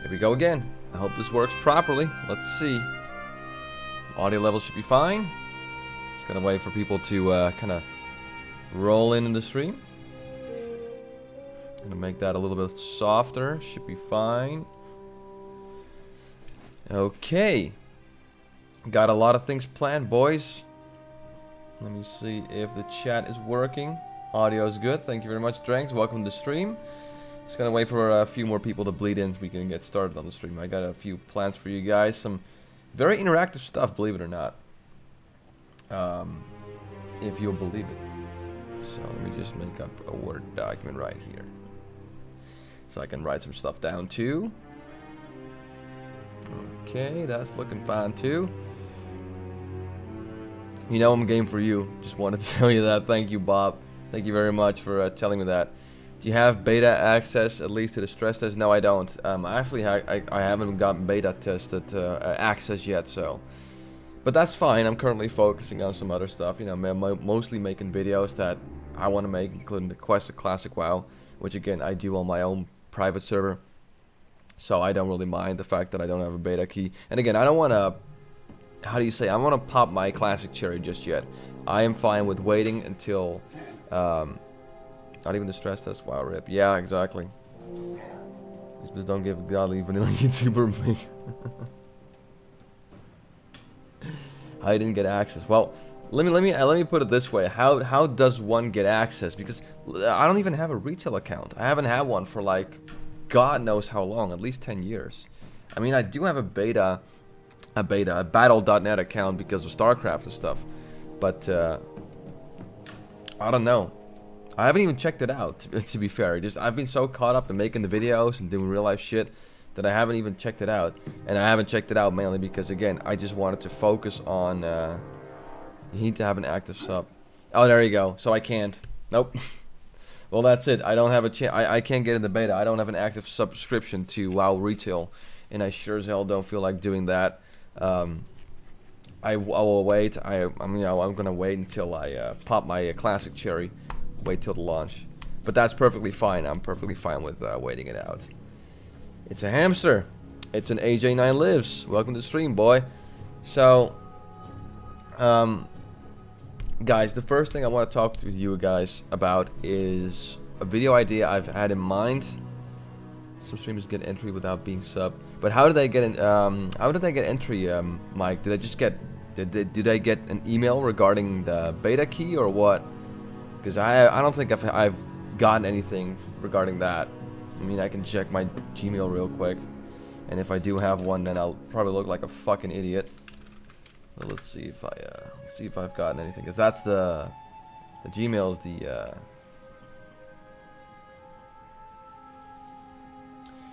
Here we go again. I hope this works properly. Let's see. Audio level should be fine. Just gonna wait for people to kind of roll in the stream. Gonna make that a little bit softer. Should be fine. Okay. Got a lot of things planned, boys. Let me see if the chat is working. Audio is good. Thank you very much, Dranks. Welcome to the stream. Just gonna wait for a few more people to bleed in so we can get started on the stream. I got a few plans for you guys. Some very interactive stuff, believe it or not. If you'll believe it. So let me just make up a Word document right here. So I can write some stuff down too. Okay, that's looking fine too. You know I'm game for you. Just wanted to tell you that. Thank you, Bob. Thank you very much for telling me that. Do you have beta access at least to the stress test? No, I don't. Actually, I haven't gotten beta tested access yet, so. But that's fine. I'm currently focusing on some other stuff. You know, mostly making videos that I want to make, including the Quest of Classic WoW, which again I do on my own private server. So I don't really mind the fact that I don't have a beta key. And again, I don't want to. How do you say? I want to pop my classic cherry just yet. I am fine with waiting until. Not even the stress test. Wow, rip. Yeah, exactly. Just don't give a godly vanilla YouTuber me. I didn't get access. Well, let me put it this way. How does one get access? Because I don't even have a retail account. I haven't had one for like God knows how long. At least 10 years. I mean, I do have a battle.net account because of StarCraft and stuff. But I don't know. I haven't even checked it out, to be fair. I've been so caught up in making the videos and doing real life shit that I haven't even checked it out. And I haven't checked it out mainly because, again, I just wanted to focus on... you need to have an active sub. Oh, there you go. So I can't. Nope. Well, that's it. I don't have a chance. I can't get in the beta. I don't have an active subscription to WoW Retail. And I sure as hell don't feel like doing that. I will wait. I'm gonna wait until I pop my classic cherry. Wait till the launch, but that's perfectly fine. I'm perfectly fine with waiting it out. It's a hamster. It's an AJ9 lives. Welcome to the stream, boy. So, guys, the first thing I want to talk to you guys about is a video idea I've had in mind. Some streamers get entry without being sub, but how did they get in? How did they get entry, Mike? Did I just get? Did I get an email regarding the beta key or what? Because I don't think I've gotten anything regarding that. I mean, I can check my Gmail real quick, and if I do have one, then I'll probably look like a fucking idiot. But let's see if I've gotten anything. Because that's the Gmail is the.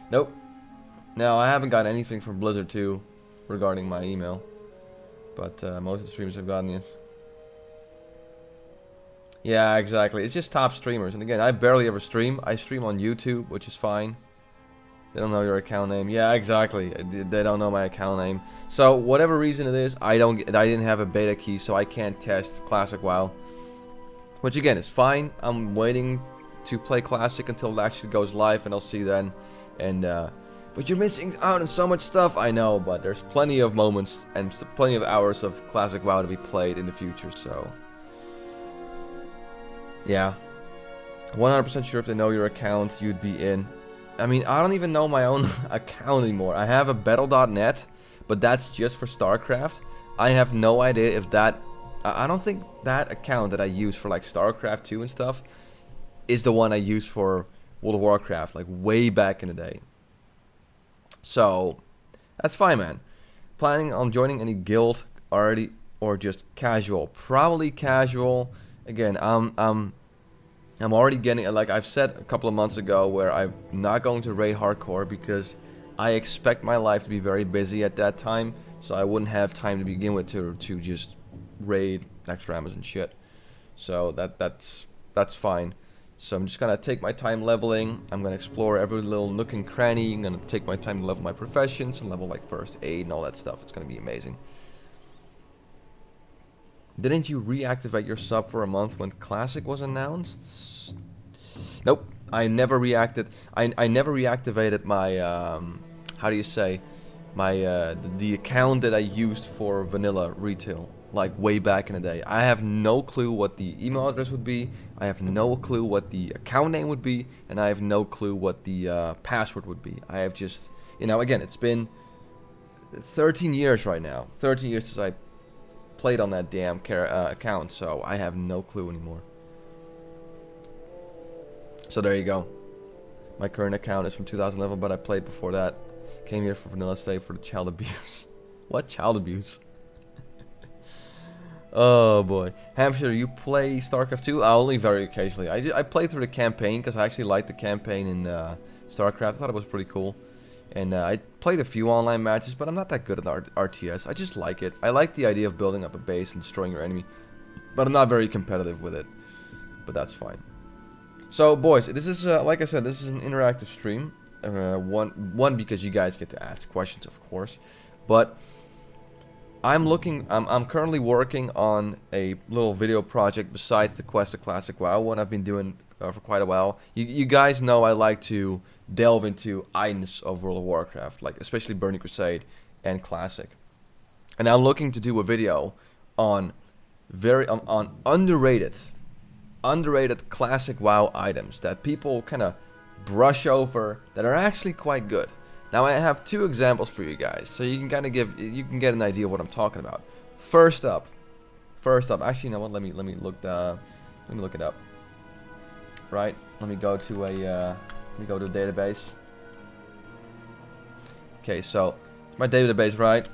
Nope. No, I haven't got anything from Blizzard 2 regarding my email. But most of the streamers have gotten it. Yeah, exactly. It's just top streamers. And again, I barely ever stream. I stream on YouTube, which is fine. They don't know your account name. Yeah, exactly. They don't know my account name. So whatever reason it is, I didn't have a beta key, so I can't test Classic WoW. Which again is fine. I'm waiting to play Classic until it actually goes live, and I'll see then. And but you're missing out on so much stuff. I know, but there's plenty of moments and plenty of hours of Classic WoW to be played in the future. So. Yeah, 100% sure if they know your account, you'd be in. I mean, I don't even know my own account anymore. I have a battle.net, but that's just for StarCraft. I have no idea if that... I don't think that account that I use for like StarCraft 2 and stuff is the one I use for World of Warcraft, like way back in the day. So, that's fine, man. Planning on joining any guild already or just casual? Probably casual. Again, I'm already getting, like I've said a couple of months ago, where I'm not going to raid hardcore because I expect my life to be very busy at that time, so I wouldn't have time to begin with to just raid Naxxramas and shit. So that's fine. So I'm just gonna take my time leveling. I'm gonna explore every little nook and cranny. I'm gonna take my time to level my professions and level like first aid and all that stuff. It's gonna be amazing. Didn't you reactivate your sub for a month when Classic was announced? Nope, I never reacted. I never reactivated my how do you say, my the account that I used for vanilla retail, like way back in the day. I have no clue what the email address would be. I have no clue what the account name would be, and I have no clue what the password would be. I have just, you know, again, it's been 13 years right now. 13 years since I played on that damn account, so I have no clue anymore. So there you go. My current account is from 2011, but I played before that. Came here for vanilla stay for the child abuse. What child abuse? Oh boy. Hamster, you play StarCraft 2? Only very occasionally. I played through the campaign because I actually liked the campaign in StarCraft. I thought it was pretty cool. And I played a few online matches, but I'm not that good at RTS. I just like it. I like the idea of building up a base and destroying your enemy. But I'm not very competitive with it. But that's fine. So boys, this is, like I said, this is an interactive stream. One because you guys get to ask questions, of course, but I'm currently working on a little video project besides the Quest of Classic WoW one I've been doing for quite a while. You guys know I like to delve into items of World of Warcraft, like especially Burning Crusade and Classic, and I'm looking to do a video on on underrated Classic WoW items that people kind of brush over that are actually quite good. Now I have two examples for you guys, so you can kind of get an idea of what I'm talking about. First up, actually, you know what? Let me look it up. Right? Let me go to a database. Okay, so my database, right?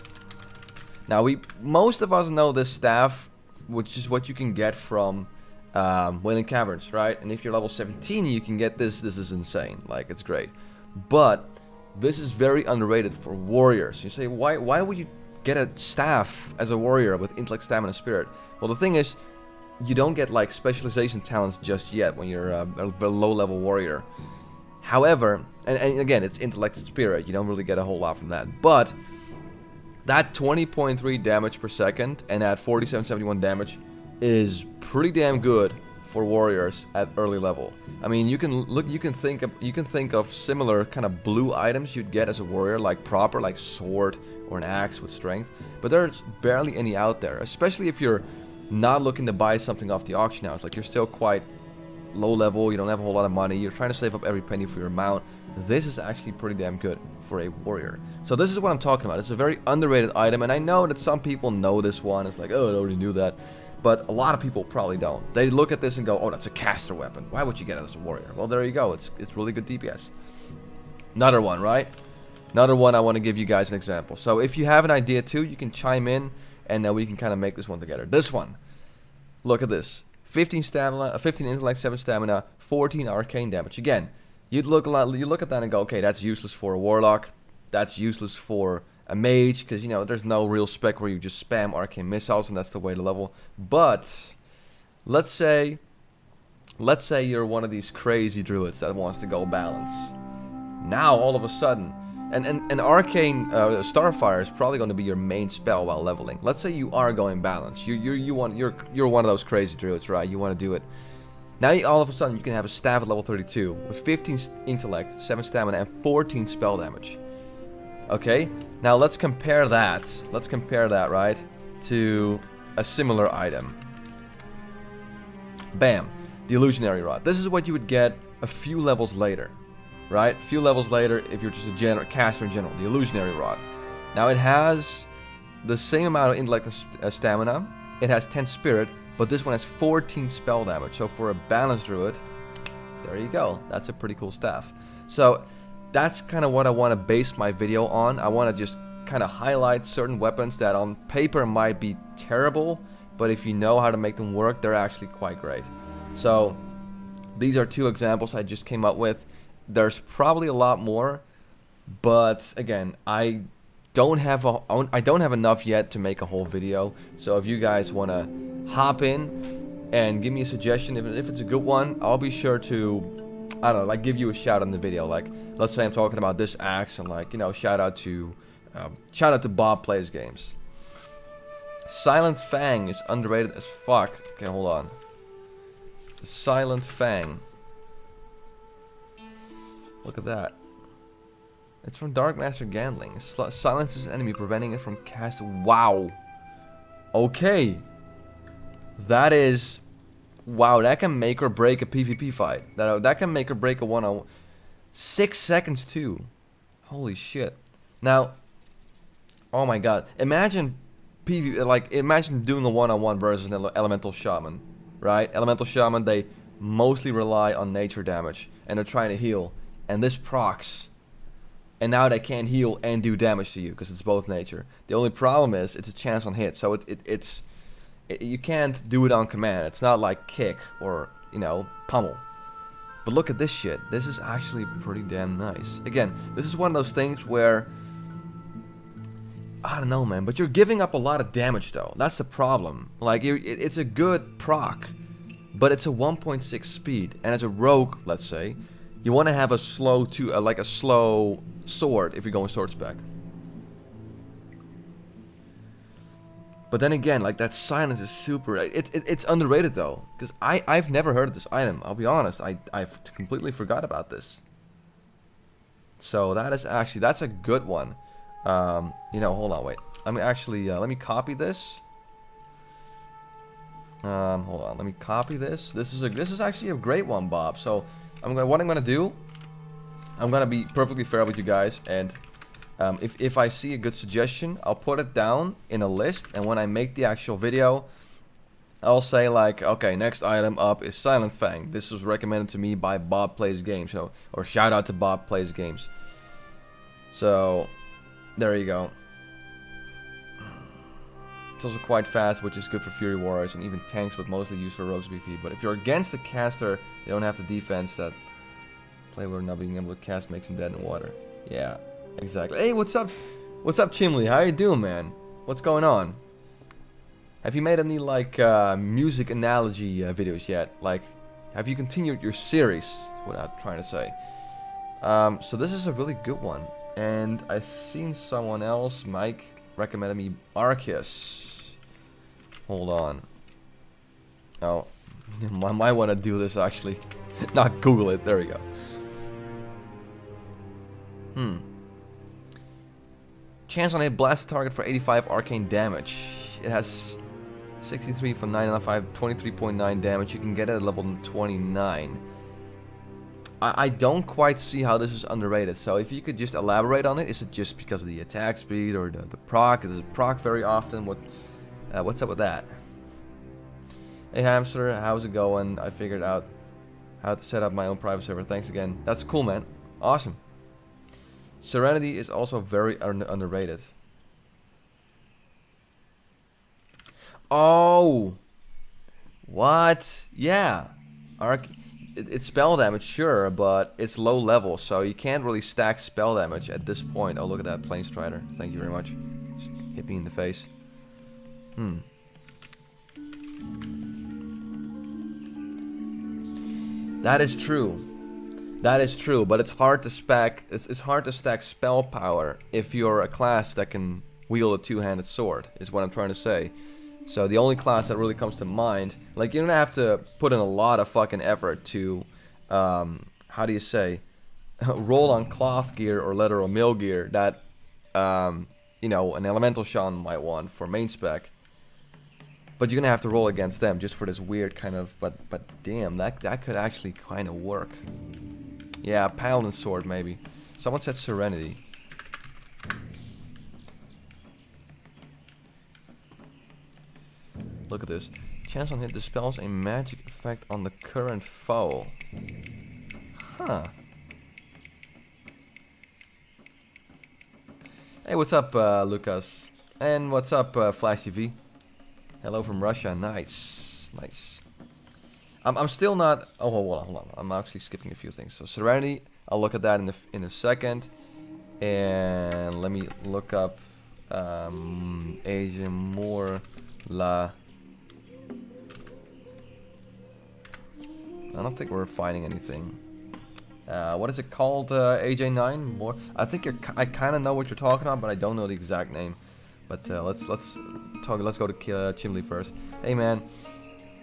Now most of us know this staff, which is what you can get from Wailing Caverns, right? And if you're level 17, you can get this. This is insane. Like, it's great. But this is very underrated for warriors. You say, why would you get a staff as a warrior with intellect, stamina, spirit? Well, the thing is, you don't get like specialization talents just yet when you're a low level warrior. However, and again, it's intellect and spirit. You don't really get a whole lot from that. But that 20.3 damage per second and that 4771 damage is pretty damn good for warriors at early level. I mean, you can think of similar kind of blue items you'd get as a warrior, like proper, like sword or an axe with strength, but there's barely any out there, especially if you're not looking to buy something off the auction house. Like, you're still quite low level, you don't have a whole lot of money, you're trying to save up every penny for your mount. This is actually pretty damn good for a warrior. So this is what I'm talking about. It's a very underrated item, and I know that some people know this one. It's like, oh, I already knew that. But a lot of people probably don't. They look at this and go, oh, that's a caster weapon. Why would you get it as a warrior? Well, there you go. It's really good DPS. Another one, right? Another one I want to give you guys an example. So if you have an idea too, you can chime in, and then we can kind of make this one together. This one. Look at this. 15 stamina, 15 intellect, 7 stamina, 14 arcane damage. Again, you look at that and go, okay, that's useless for a warlock. That's useless for a mage, because, you know, there's no real spec where you just spam arcane missiles and that's the way to level. But let's say you're one of these crazy druids that wants to go balance. Now all of a sudden, and arcane starfire is probably going to be your main spell while leveling. Let's say you are going balance. You're one of those crazy druids, right? You want to do it. Now all of a sudden you can have a staff at level 32 with 15 intellect, 7 stamina, and 14 spell damage. Okay, now let's compare that. Let's compare that, right, to a similar item. Bam, the illusionary rod. This is what you would get a few levels later, right? A few levels later, if you're just a caster in general, the illusionary rod. Now it has the same amount of intellect as stamina. It has 10 spirit, but this one has 14 spell damage. So for a balanced druid, there you go. That's a pretty cool staff. So that's kind of what I want to base my video on. I want to just kind of highlight certain weapons that on paper might be terrible, but if you know how to make them work, they're actually quite great. So these are two examples I just came up with. There's probably a lot more, but again, I don't have enough yet to make a whole video. So if you guys want to hop in and give me a suggestion, if it's a good one, I'll be sure to, I don't know, like, give you a shout in the video. Like, let's say I'm talking about this axe, and, like, you know, shout out to Bob Plays Games. Silent Fang is underrated as fuck. Okay, hold on. Silent Fang. Look at that. It's from Dark Master Gambling. Silences enemy, preventing it from cast. Wow. Okay. That is... Wow, that can make or break a PvP fight. That can make or break a 1-on-1. 6 seconds too. Holy shit. Now, oh my god. Imagine imagine doing a 1-on-1 versus an Elemental Shaman. Right? Elemental Shaman, they mostly rely on nature damage. And they're trying to heal. And this procs. And now they can't heal and do damage to you because it's both nature. The only problem is it's a chance on hit. So you can't do it on command. It's not like kick or, you know, pummel. But look at this shit. This is actually pretty damn nice. Again, this is one of those things where... I don't know, man. But you're giving up a lot of damage, though. That's the problem. Like, it's a good proc. But it's a 1.6 speed. And as a rogue, let's say, you want to have a slow like a slow sword if you're going sword spec. But then again, like, that silence is super... It's underrated, though. Because I've never heard of this item. I'll be honest. I've completely forgot about this. So that is actually... That's a good one. You know, hold on, wait. Let me actually... let me copy this. Hold on. Let me copy this. This is actually a great one, Bob. So, what I'm going to do... I'm going to be perfectly fair with you guys. And... if I see a good suggestion, I'll put it down in a list, and when I make the actual video, I'll say like, okay, next item up is Silent Fang. This was recommended to me by Bob Plays Games, or shout out to Bob Plays Games. So, there you go. It's also quite fast, which is good for Fury Warriors and even tanks, but mostly used for Rogues BP. But if you're against the caster, you don't have the defense that player not being able to cast makes him dead in water. Yeah. Exactly. Hey, what's up? What's up, Chimley? How you doing, man? What's going on? Have you made any, like, music analogy videos yet? Like, have you continued your series? What I'm trying to say. So this is a really good one. And I seen someone else, Mike, recommended me Arceus. Hold on. Oh, I might want to do this, actually. Not Google it. There we go. Chance on hit, blast the target for 85 arcane damage. It has 63 for 9.5, 23.9 damage. You can get it at level 29. I don't quite see how this is underrated. So if you could just elaborate on it, is it just because of the attack speed or the proc? Does it proc very often? What's up with that? Hey Hamster, how's it going? I figured out how to set up my own private server. Thanks again. That's cool, man. Awesome. Serenity is also very underrated. Oh! What? Yeah. It's spell damage, sure, but it's low level, so you can't really stack spell damage at this point. Oh, look at that Plane Strider. Thank you very much. Just hit me in the face. That is true. That is true, but it's hard to stack. It's hard to stack spell power if you're a class that can wield a two-handed sword. Is what I'm trying to say. So the only class that really comes to mind, like, you don't have to put in a lot of fucking effort to, how do you say, roll on cloth gear or leather or mill gear that, you know, an Elemental Shaman might want for main spec. But you're gonna have to roll against them just for this weird kind of. But damn, that could actually kind of work. Yeah, Paladin Sword maybe. Someone said Serenity. Look at this. Chance on hit dispels a magic effect on the current foe. Huh. Hey, what's up, Lucas? And what's up, Flash TV? Hello from Russia. Nice. Nice. I'm still not... Oh, hold on. I'm actually skipping a few things. So, Serenity, I'll look at that in a second. And let me look up Asia More La... I don't think we're finding anything. What is it called, AJ9? More? I think I kind of know what you're talking about, but I don't know the exact name. But let's go to Chimley first. Hey man,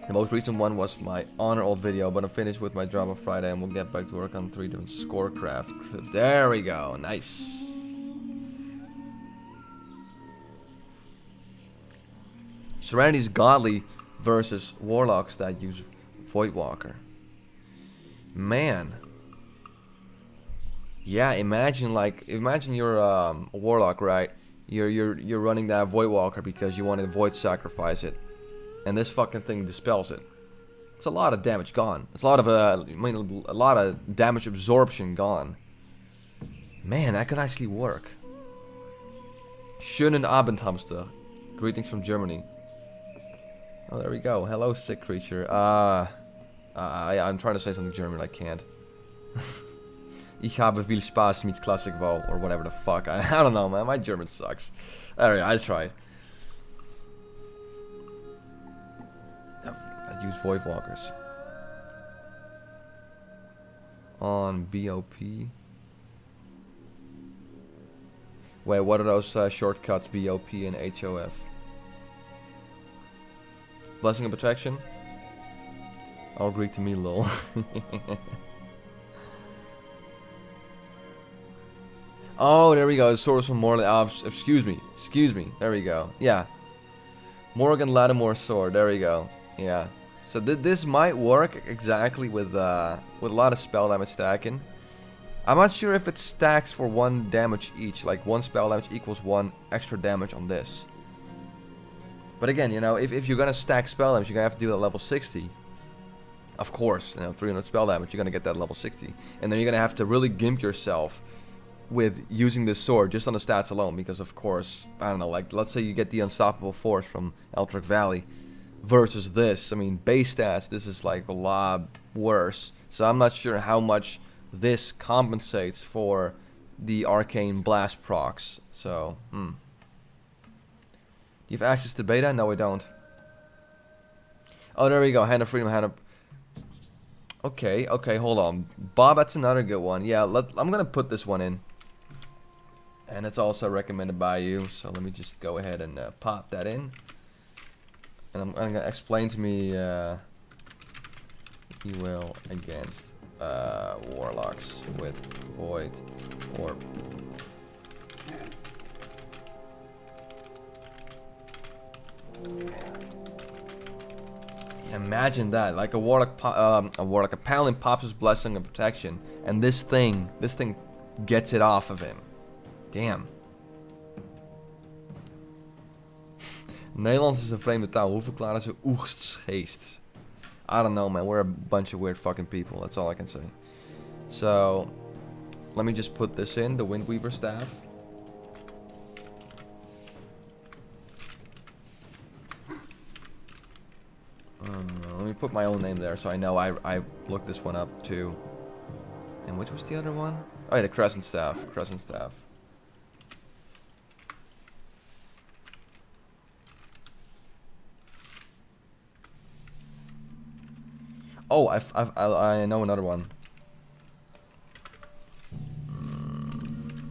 The most recent one was my Honor Old video, but I'm finished with my Drama Friday and we'll get back to work on 3 different Scorecraft. There we go, nice. Serenity's Godly versus Warlocks that use Voidwalker. Man. Yeah, imagine you're a Warlock, right? You're running that Voidwalker because you want to Void Sacrifice it. And this fucking thing dispels it. It's a lot of damage gone. It's a lot of a lot of damage absorption gone. Man, that could actually work. Schönen Abend, Hamster. Greetings from Germany. Oh, there we go. Hello, sick creature. I'm trying to say something German, I can't. Ich habe viel Spaß mit Classic WoW, or whatever the fuck. I don't know, man. My German sucks. Alright, I tried. I use Voidwalkers. On BOP. Wait, what are those shortcuts, BOP and HOF? Blessing of Protection? All Greek to me, lol. Oh, there we go. Swords from Morgan. Excuse me. There we go. Yeah. Morgan Lattimore sword. There we go. Yeah. So this might work exactly with a lot of spell damage stacking. I'm not sure if it stacks for 1 damage each. Like 1 spell damage equals 1 extra damage on this. But again, you know, if you're gonna stack spell damage, you're gonna have to do it at level 60. Of course, you know, 300 spell damage, you're gonna get that level 60. And then you're gonna have to really gimp yourself with using this sword just on the stats alone, because of course, I don't know, like let's say you get the Unstoppable Force from Eltric Valley versus this. I mean, base stats, this is like a lot worse. So I'm not sure how much this compensates for the Arcane Blast procs. So, Do you have access to beta? No, I don't. Oh, there we go. Hand of Freedom, Hand of... Okay, hold on. Bob, that's another good one. Yeah, I'm gonna put this one in. And it's also recommended by you, so let me just go ahead and pop that in. And I'm gonna explain to me Heal against Warlocks with Void Orb. Imagine that, like a warlock, a paladin pops his Blessing of Protection, and this thing gets it off of him. Damn. Nederlands is een vreemde taal. Hoe verklaren ze oegstgeest? I don't know, man. We're a bunch of weird fucking people. That's all I can say. So, let me just put this in, the Windweaver staff. Let me put my own name there so I know I looked this one up too. And which was the other one? Oh yeah, the Crescent Staff. Crescent Staff. Oh, I know another one.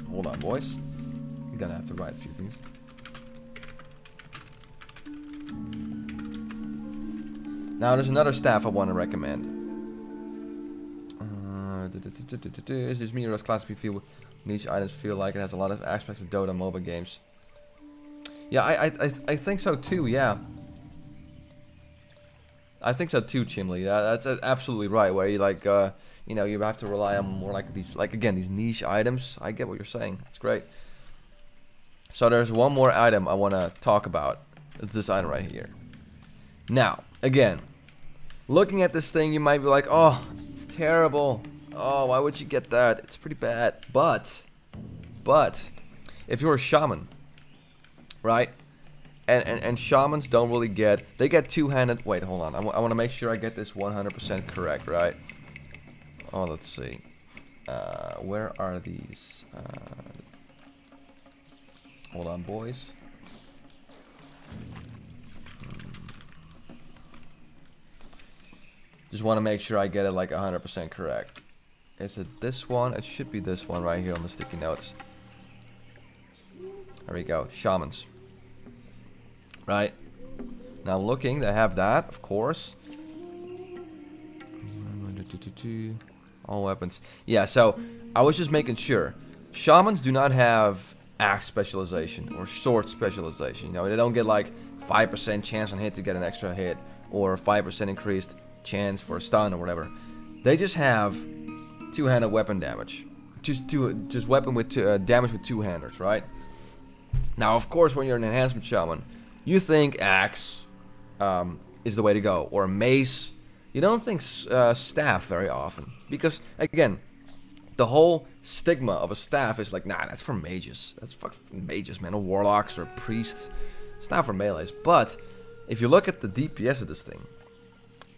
Hold on, boys. You're gonna have to write a few things. Now, there's another staff I want to recommend. Is this me or does Class B feel niche items feel like it has a lot of aspects of Dota MOBA games? Yeah, I think so too. Yeah. I think so too, Chimley. That's absolutely right. Where you like, you know, you have to rely on more like these, like again, these niche items. I get what you're saying. It's great. So there's one more item I want to talk about. It's this item right here. Now, again, looking at this thing, you might be like, oh, it's terrible. Oh, why would you get that? It's pretty bad. But, if you're a shaman, right? And shamans don't really get, they get two-handed, wait, hold on, I want to make sure I get this 100% correct, right? Oh, let's see. Where are these? Hold on, boys. Just want to make sure I get it like 100% correct. Is it this one? It should be this one right here on the sticky notes. There we go, shamans. Right. Now looking, they have that, of course. All weapons. Yeah, so I was just making sure. Shamans do not have axe specialization or sword specialization. You know, they don't get like 5% chance on hit to get an extra hit or 5% increased chance for a stun or whatever. They just have two-handed weapon damage. Just weapon with damage with two-handers, right? Now, of course, when you're an enhancement shaman, you think axe is the way to go, or mace. You don't think staff very often, because again, the whole stigma of a staff is like, nah, that's for mages. That's fucking mages, man, or warlocks or priests. It's not for melees. But if you look at the DPS of this thing,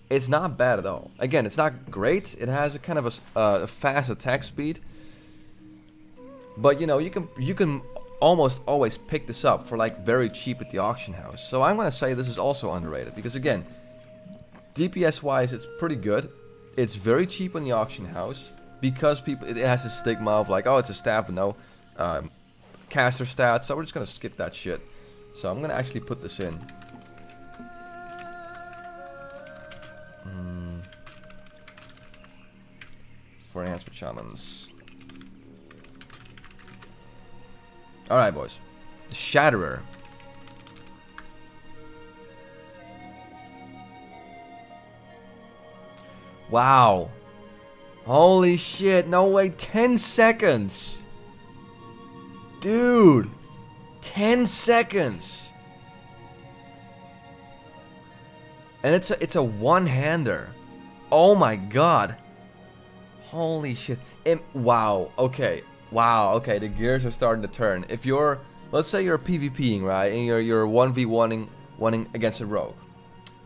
it's not bad at all. Again, it's not great. It has a kind of a fast attack speed, but you know, you can almost always pick this up for like very cheap at the auction house. So I'm gonna say this is also underrated, because again, DPS wise it's pretty good. It's very cheap in the auction house because it has a stigma of like, oh, it's a staff with no caster stats, so we're just gonna skip that shit. So I'm gonna actually put this in. For enhancement shamans. Alright, boys. Shatterer. Wow. Holy shit. No way. 10 seconds. Dude. 10 seconds. And it's a one-hander. Oh my god. Holy shit. Wow. Okay. Wow, okay, the gears are starting to turn. If you're, let's say you're PvPing, right, and you're 1v1ing against a rogue,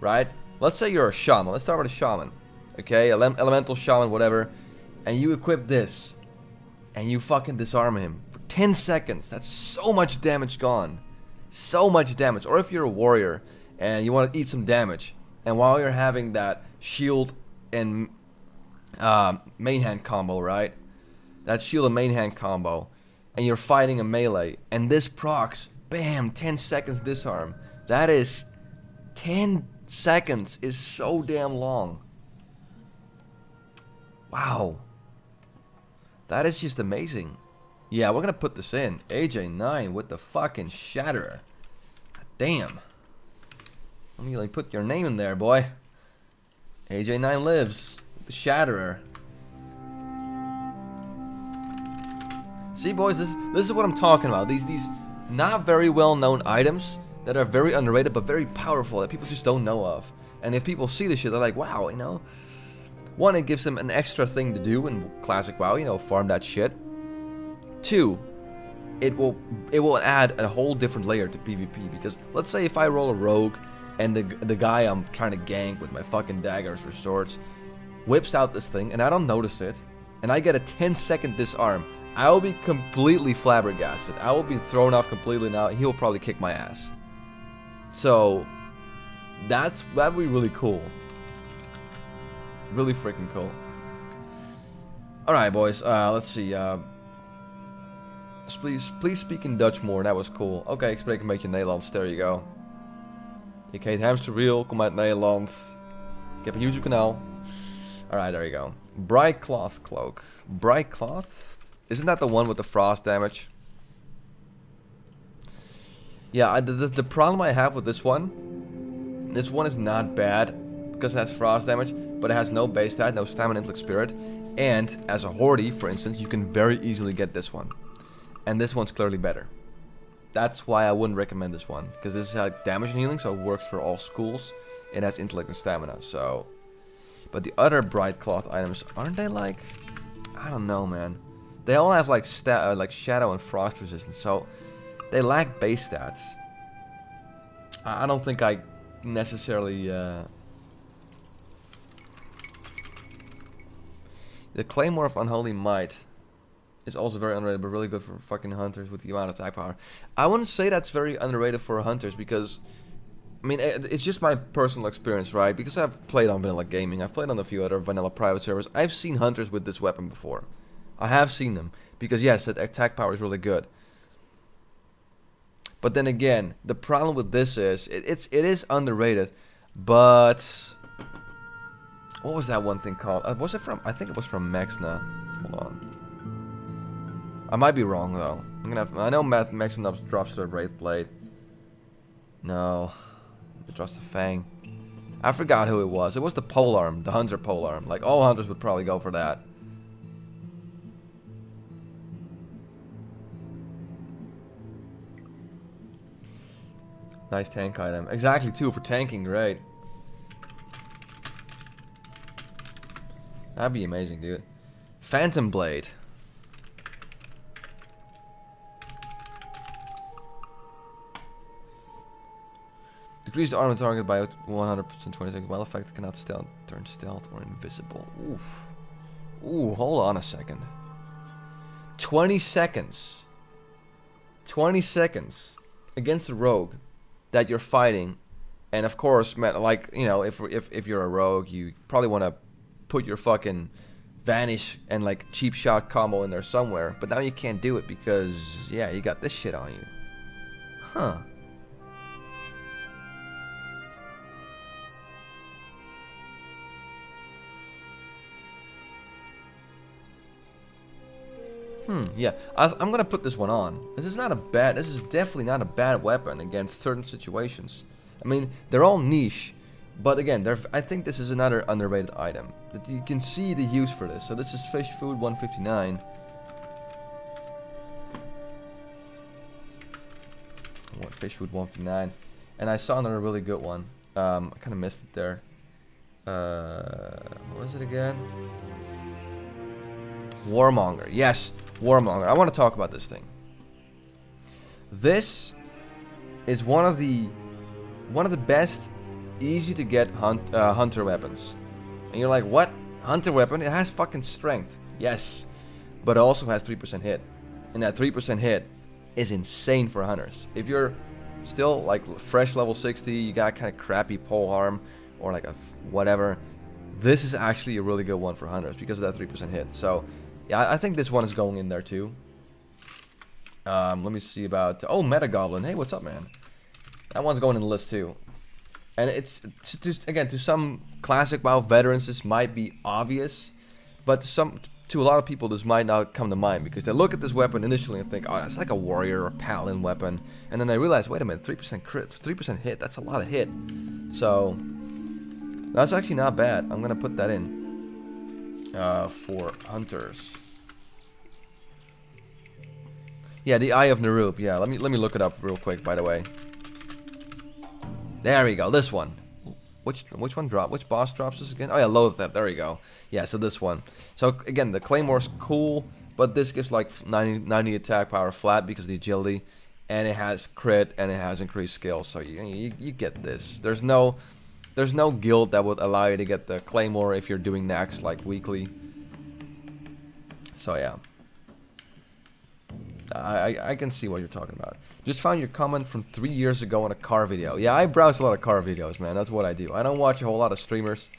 right? Let's say you're a shaman. Let's start with a shaman, okay, elemental shaman, whatever, and you equip this, and you fucking disarm him for 10 seconds. That's so much damage gone. So much damage. Or if you're a warrior, and you want to eat some damage, and while you're having that shield and main hand combo, right? That shield and main hand combo, and you're fighting a melee, and this procs, bam, 10 seconds disarm. That is, 10 seconds is so damn long. Wow. That is just amazing. Yeah, we're gonna put this in. AJ9 with the fucking Shatterer. Damn. Let me like put your name in there, boy. AJ9 lives with the Shatterer. See, boys, this is what I'm talking about. These not very well-known items that are very underrated but very powerful that people just don't know of. And if people see this shit, they're like, wow, you know. One, it gives them an extra thing to do in classic WoW, you know, farm that shit. Two, it will add a whole different layer to PvP, because let's say if I roll a rogue and the guy I'm trying to gank with my fucking daggers or swords whips out this thing and I don't notice it, and I get a 10-second disarm, I will be completely flabbergasted. I will be thrown off completely now. He'll probably kick my ass. So that'd be really cool. Really freaking cool. Alright, boys. Let's see. Please speak in Dutch more. That was cool. Oké, ik spreek een beetje Nederlands. There you go. Ik heet Hamster Real. Kom uit Nederland. Ik heb een YouTube kanaal. Alright, there you go. Bright Cloth Cloak. Bright Cloth? Isn't that the one with the frost damage? Yeah, the problem I have with this one is not bad because it has frost damage, but it has no base stat, no stamina, intellect, spirit, and as a horde, for instance, you can very easily get this one, and this one's clearly better. That's why I wouldn't recommend this one, because this has damage and healing, so it works for all schools. It has intellect and stamina, so. But the other Bright Cloth items, aren't they like, I don't know, man. They all have like shadow and frost resistance, so they lack base stats. I don't think I necessarily. The Claymore of Unholy Might is also very underrated, but really good for fucking hunters with the amount of attack power. I wouldn't say that's very underrated for hunters because, I mean, it's just my personal experience, right? Because I've played on vanilla gaming, I've played on a few other vanilla private servers. I've seen hunters with this weapon before. I have seen them because yes, that attack power is really good. But then again, the problem with this is it is underrated, but What was that one thing called? Was it from? I think it was from Mexna. Hold on. I might be wrong though. I'm gonna have, I know Mexna drops the Wraith Blade. No, it drops the Fang. I forgot who it was. It was the polearm, the Hunter polearm. Like all hunters would probably go for that. Nice tank item. Exactly, too, for tanking, great. That'd be amazing, dude. Phantom Blade. Decrease the armor target by 100% 20 seconds. While effect cannot turn stealth or invisible. Oof. Ooh, hold on a second. 20 seconds. 20 seconds against a rogue that you're fighting, and of course, like, you know, if you're a rogue, you probably want to put your fucking vanish and like cheap shot combo in there somewhere, but now you can't do it because, yeah, you got this shit on you. Huh. Yeah, I'm gonna put this one on. This is definitely not a bad weapon against certain situations. I mean, they're all niche, but again, I think this is another underrated item. That you can see the use for this. So this is Fish Food 159. What, Fish Food 159? And I saw another really good one. I kind of missed it there. What was it again? Warmonger. Yes, Warmonger. I want to talk about this thing. This is one of the best, easy to get hunter weapons. And you're like, what? Hunter weapon? It has fucking strength. Yes, but it also has 3% hit, and that 3% hit is insane for hunters. If you're still like fresh level 60, you got kind of crappy polearm or like a whatever, this is actually a really good one for hunters because of that 3% hit. So yeah, I think this one is going in there too. Let me see about... Oh, Meta Goblin. Hey, what's up, man? That one's going in the list too. And it's just, again, to some classic WoW veterans, this might be obvious, but to a lot of people, this might not come to mind because they look at this weapon initially and think, oh, that's like a warrior or paladin weapon, and then they realize, wait a minute, 3% crit, 3% hit. That's a lot of hit. So that's actually not bad. I'm gonna put that in. For hunters. Yeah, the Eye of Nerub. Yeah, let me look it up real quick, by the way. There we go. This one. Which one drop? Which boss drops this again? Oh yeah, Loatheb. There we go. Yeah, so this one. So again, the Claymore's cool, but this gives like 90 attack power flat because of the agility, and it has crit and it has increased skill. So you get this. There's no guild that would allow you to get the Claymore if you're doing Nax like weekly. So yeah, I can see what you're talking about. Just found your comment from 3 years ago on a car video. Yeah, I browse a lot of car videos, man. That's what I do. I don't watch a whole lot of streamers,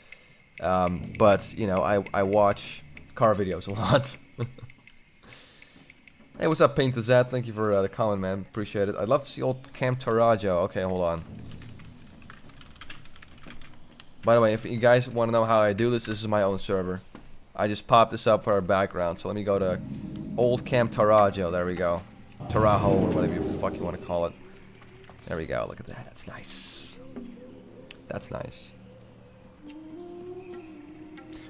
but you know, I watch car videos a lot. Hey, what's up, Paint the Zat? Thank you for the comment, man. Appreciate it. I'd love to see old Camp Tarajo. Okay, hold on. By the way, if you guys want to know how I do this, this is my own server. I just popped this up for our background. So let me go to Old Camp Tarajo. There we go. Tarajo, or whatever the fuck you want to call it. There we go. Look at that. That's nice. That's nice.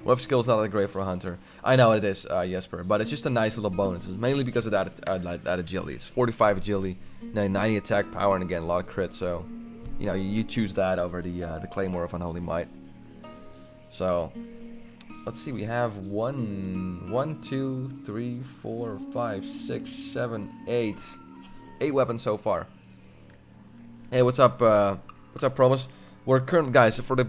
Web skill is not that great for a hunter. I know it is, Jesper, but it's just a nice little bonus. It's mainly because of that agility. It's 45 agility, 90 attack power, and again, a lot of crit. So, you know, you choose that over the Claymore of Unholy Might. So, let's see. We have 1, 2, 3, 4, 5, 6, 7, 8. 8 weapons so far. Hey, what's up? What's up, Promus? We're currently, guys. For the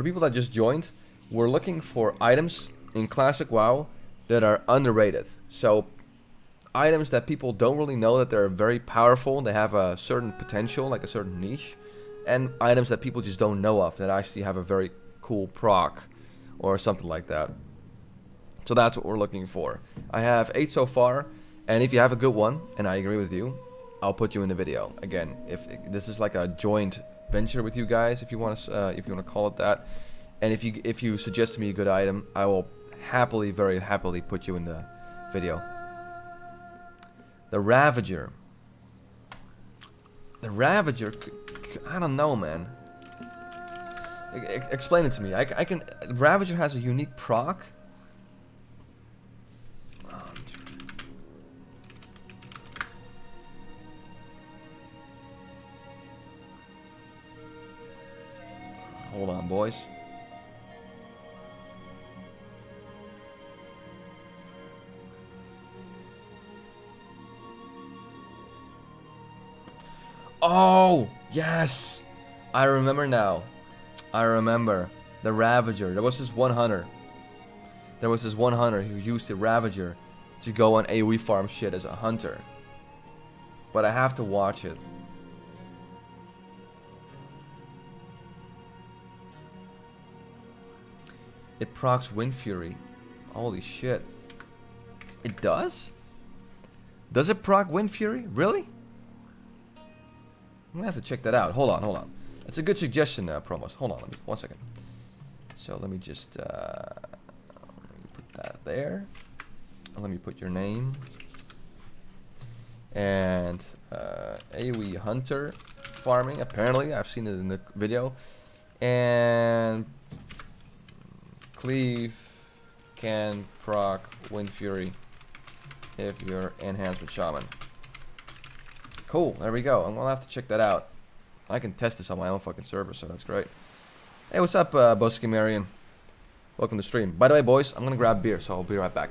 people that just joined, we're looking for items in Classic WoW that are underrated. So, items that people don't really know that they're very powerful. They have a certain potential, like a certain niche. And items that people just don't know of that actually have a very cool proc or something like that. So that's what we're looking for. I have 8 so far, and if you have a good one, and I agree with you, I'll put you in the video. Again, if this is like a joint venture with you guys, if you want to call it that, And if you suggest to me a good item, I will happily, very happily put you in the video. The Ravager. The Ravager, I don't know, man. Explain it to me. I can. Ravager has a unique proc. Hold on, boys. Oh, yes! I remember now. I remember. The Ravager. There was this one hunter. There was this one hunter who used the Ravager to go on AoE farm shit as a hunter. But I have to watch it. It procs Wind Fury. Holy shit. It does? Does it proc Wind Fury? Really? I'm gonna have to check that out. Hold on, hold on. That's a good suggestion, Promos. Hold on, let me, 1 second. So let me just let me put that there. Let me put your name. And AoE Hunter farming. Apparently, I've seen it in the video. And Cleave can proc Wind Fury if you're enhanced with Shaman. Cool, there we go. I'm gonna have to check that out. I can test this on my own fucking server, so that's great. Hey, what's up, Bosky Marion? Welcome to the stream. By the way, boys, I'm gonna grab beer, so I'll be right back.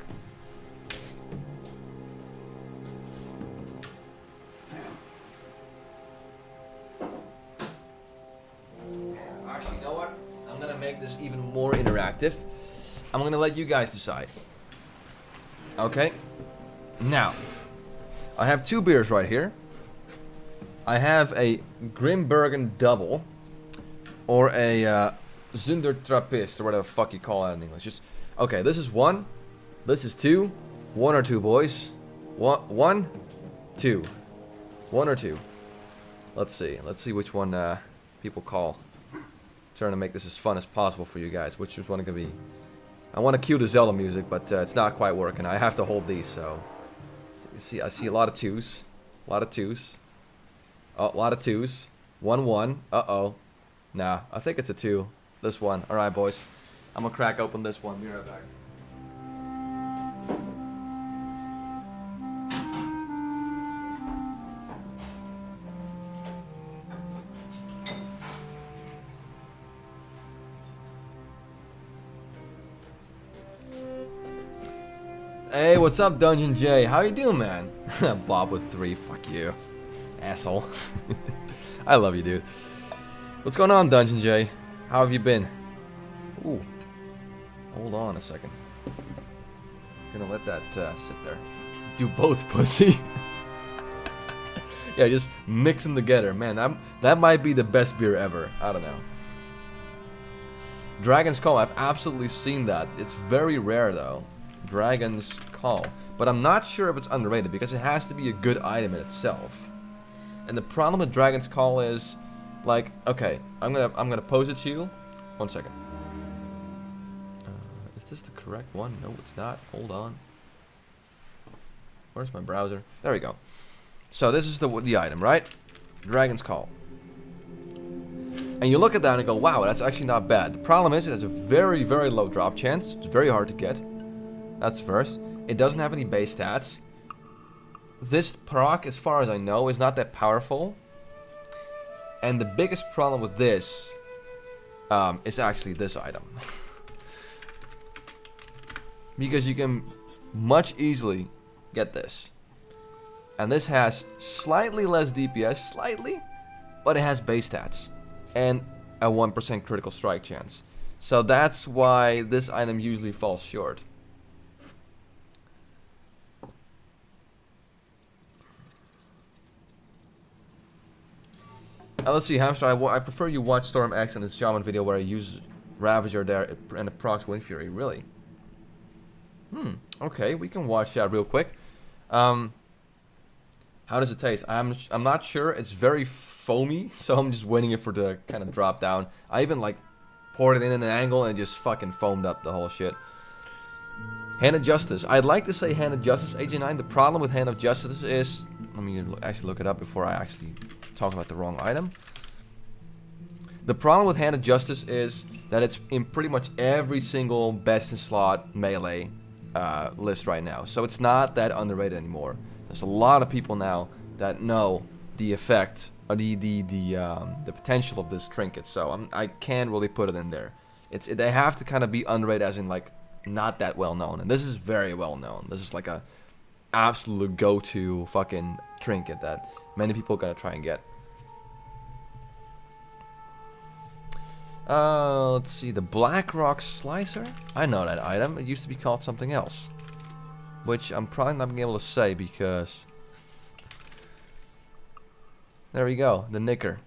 Actually, you know what? I'm gonna make this even more interactive. I'm gonna let you guys decide. Okay? Now, I have 2 beers right here. I have a Grimbergen Double or a Zunder Trappist or whatever the fuck you call it in English. Just okay. This is 1. This is 2. 1 or 2, boys. 1, 2. 1 or 2. Let's see. Let's see which one people call. Trying to make this as fun as possible for you guys. Which is one gonna be? I want to cue the Zelda music, but it's not quite working. I have to hold these. So you see, I see a lot of 2s. A lot of 2s. Oh, a lot of 2s. 1, 1. Uh-oh. Nah, I think it's a 2. This one. Alright, boys. I'm gonna crack open this one. Be right back. Hey, what's up, Dungeon J? How you doing, man? Bob with 3. Fuck you. Asshole. I love you, dude. What's going on, Dungeon J? How have you been? Ooh. Hold on a second. Gonna let that sit there. Do both, pussy. Yeah, just mix them together. Man, that might be the best beer ever. I don't know. Dragon's Call. I've absolutely seen that. It's very rare, though. Dragon's Call. But I'm not sure if it's underrated because it has to be a good item in itself. And the problem with Dragon's Call is, like, okay, I'm gonna pose it to you. 1 second. Is this the correct one? No, it's not. Hold on. Where's my browser? There we go. So this is the item, right? Dragon's Call. And you look at that and go, wow, that's actually not bad. The problem is it has a very, very low drop chance. It's very hard to get. That's first. It doesn't have any base stats. This proc, as far as I know, is not that powerful. And the biggest problem with this is actually this item. Because you can much easily get this. And this has slightly less DPS, slightly, but it has base stats. And a 1% critical strike chance. So that's why this item usually falls short. Let's see, Hamster, I prefer you watch Storm X and the Shaman video where I use Ravager there and it procs Wind Fury. Really? Okay, we can watch that real quick. How does it taste? I'm not sure. It's very foamy, so I'm just waiting it for the kind of drop down. I even like poured it in an angle and just fucking foamed up the whole shit. Hand of Justice. I'd like to say Hand of Justice, AJ9. The problem with Hand of Justice is... Let me actually look it up before I actually talk about the wrong item. The problem with Hand of Justice is that it's in pretty much every single best in slot melee list right now. So it's not that underrated anymore. There's a lot of people now that know the effect or the potential of this trinket. So I can't really put it in there. They have to kind of be underrated, as in like not that well known. And this is very well known. This is like a absolute go-to fucking trinket that many people are gonna try and get. Let's see, the Blackrock Slicer. I know that item. It used to be called something else, which I'm probably not being able to say because there we go, the Knicker.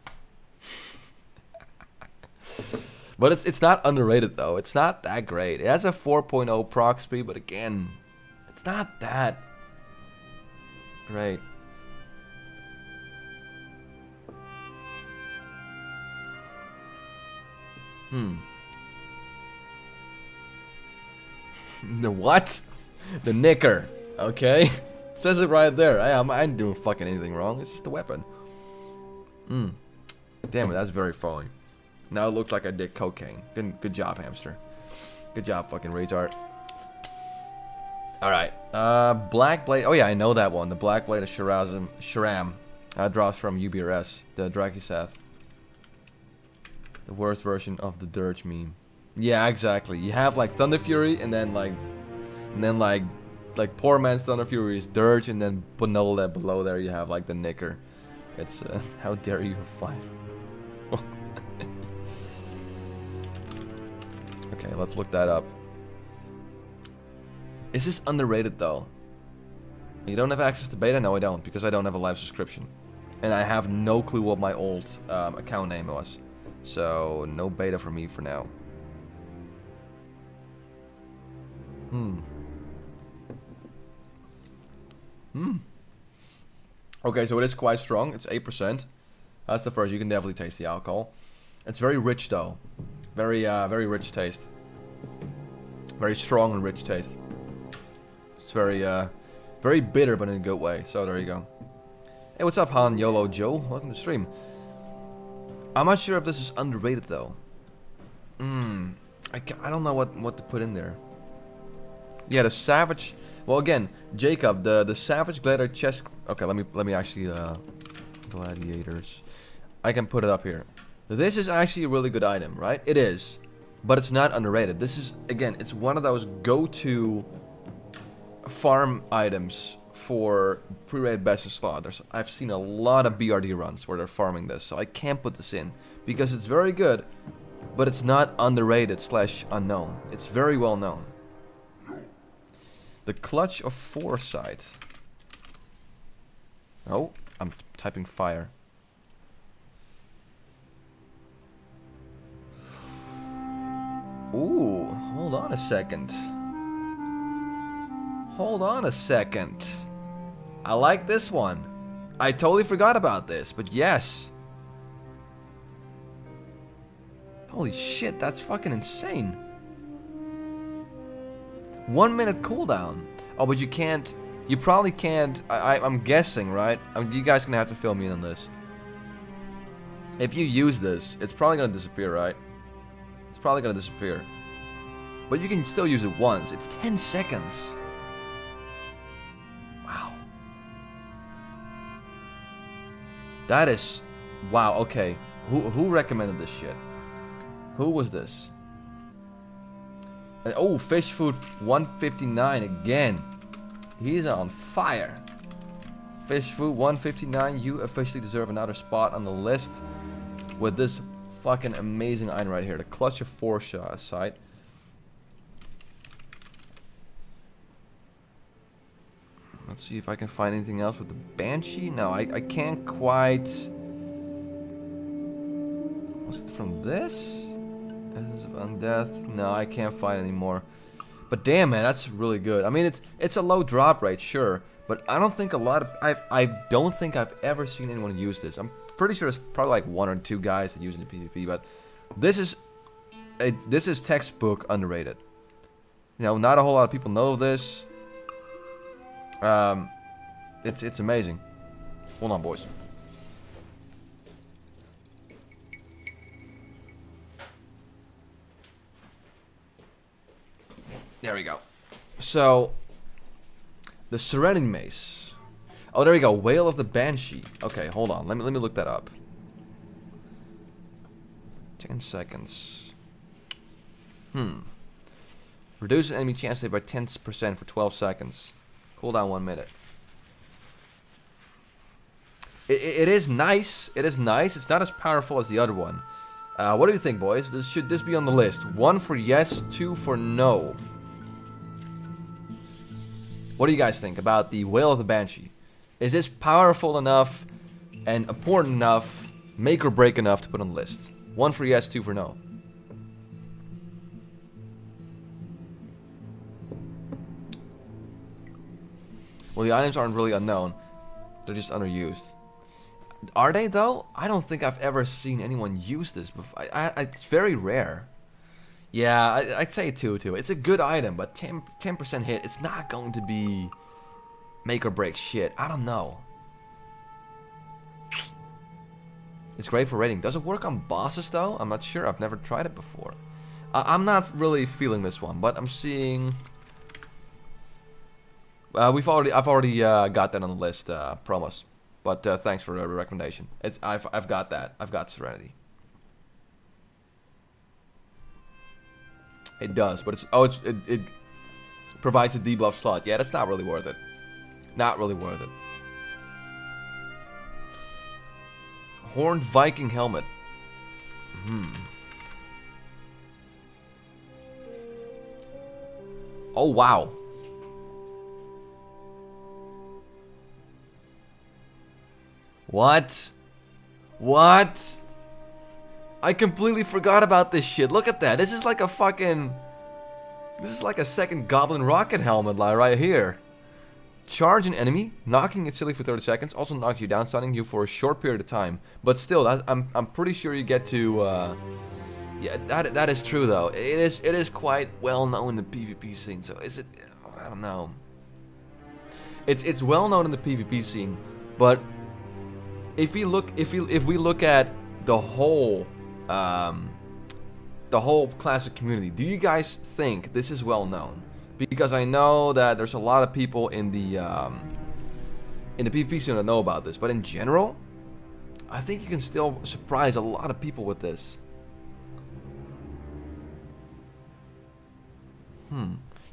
But it's not underrated though. It's not that great. It has a 4.0 proc speed, but again, it's not that great. The what? The Knicker. Okay. It says it right there. I ain't doing fucking anything wrong. It's just a weapon. Damn it, that's very funny. Now it looks like I did cocaine. Good job, hamster. Good job, fucking retard. Alright. Black Blade. Oh yeah, I know that one. The Black Blade of Sharam. Drops from UBRS. The Dracusath. The worst version of the Dirge meme. Yeah, exactly. You have like Thunder Fury and then like poor man's Thunder Fury is Dirge, and then below there you have like the Knicker. It's how dare you have 5. Okay, let's look that up. Is this underrated though? You don't have access to beta? No, I don't, because I don't have a live subscription. And I have no clue what my old account name was. So, no beta for me for now. Okay, so it is quite strong. It's 8%. That's the first. You can definitely taste the alcohol. It's very rich though. Very rich taste. Very strong and rich taste. It's very bitter, but in a good way. So there you go. Hey, what's up, Han Yolo Joe? Welcome to the stream. I'm not sure if this is underrated though. I don't know what to put in there. Yeah, the Savage. Well, again, Jacob, the Savage Gladiator chest. Okay, let me actually Gladiators. I can put it up here. This is actually a really good item, right? It is, but it's not underrated. This is, again, it's one of those go-to farm items for pre-raid best in slot. I've seen a lot of BRD runs where they're farming this, so I can't put this in because it's very good, but it's not underrated / unknown. It's very well known. The Clutch of Foresight. Oh, I'm typing fire. Ooh, hold on a second. Hold on a second. I like this one. I totally forgot about this, but yes. Holy shit, that's fucking insane. 1 minute cooldown. Oh, but you can't. You probably can't. I'm guessing, right? You guys gonna have to fill me in on this. If you use this, it's probably gonna disappear, right? It's probably gonna disappear. But you can still use it once. It's 10 seconds. Wow. That is. Wow. Okay. Who recommended this shit? Who was this? Oh, Fish Food 159 again. He's on fire. Fish Food 159, you officially deserve another spot on the list with this fucking amazing item right here. The Clutch of Foresight. Let's see if I can find anything else with the Banshee. No, I can't quite. Was it from this? Essence of Undeath. No, I can't find any more. But damn, man, that's really good. I mean, it's a low drop rate, sure, but I don't think a lot of I don't think I've ever seen anyone use this. I'm pretty sure there's probably like 1 or 2 guys that use it in PvP, but this is this is textbook underrated. You know, not a whole lot of people know this. It's amazing. Hold on, boys. There we go. So, the Serenity Mace. Oh, there we go. Wail of the Banshee. Okay, hold on. Let me look that up. 10 seconds. Reduce enemy chance save by 10% for 12 seconds. Cooldown 1 minute. It is nice. It is nice. It's not as powerful as the other one. What do you think, boys? Should this be on the list? 1 for yes, 2 for no. What do you guys think about the Wail of the Banshee? Is this powerful enough and important enough, make or break enough to put on the list? 1 for yes, 2 for no. Well, the items aren't really unknown. They're just underused. Are they, though? I don't think I've ever seen anyone use this before. It's very rare. Yeah, I'd say 2 too. It's a good item, but 10% hit, it's not going to be make or break shit. I don't know. It's great for raiding. Does it work on bosses, though? I'm not sure. I've never tried it before. I'm not really feeling this one, but I'm seeing... I've already got that on the list, promos. But thanks for the recommendation. I've got that. I've got Serenity. It does, but it provides a debuff slot. Yeah, that's not really worth it. Not really worth it. Horned Viking helmet. Oh wow. What? What? I completely forgot about this shit. Look at that. This is like a fucking... This is like a second Goblin Rocket helmet right here. Charge an enemy, knocking it silly for 30 seconds. Also knocks you down, stunning you for a short period of time. But still, I'm pretty sure you get to... yeah, that is true though. It is quite well known in the PvP scene. So is it... I don't know. It's well known in the PvP scene, but if we look at the whole classic community, do you guys think this is well known? Because I know that there's a lot of people in the PvP scene that know about this, but in general, I think you can still surprise a lot of people with this.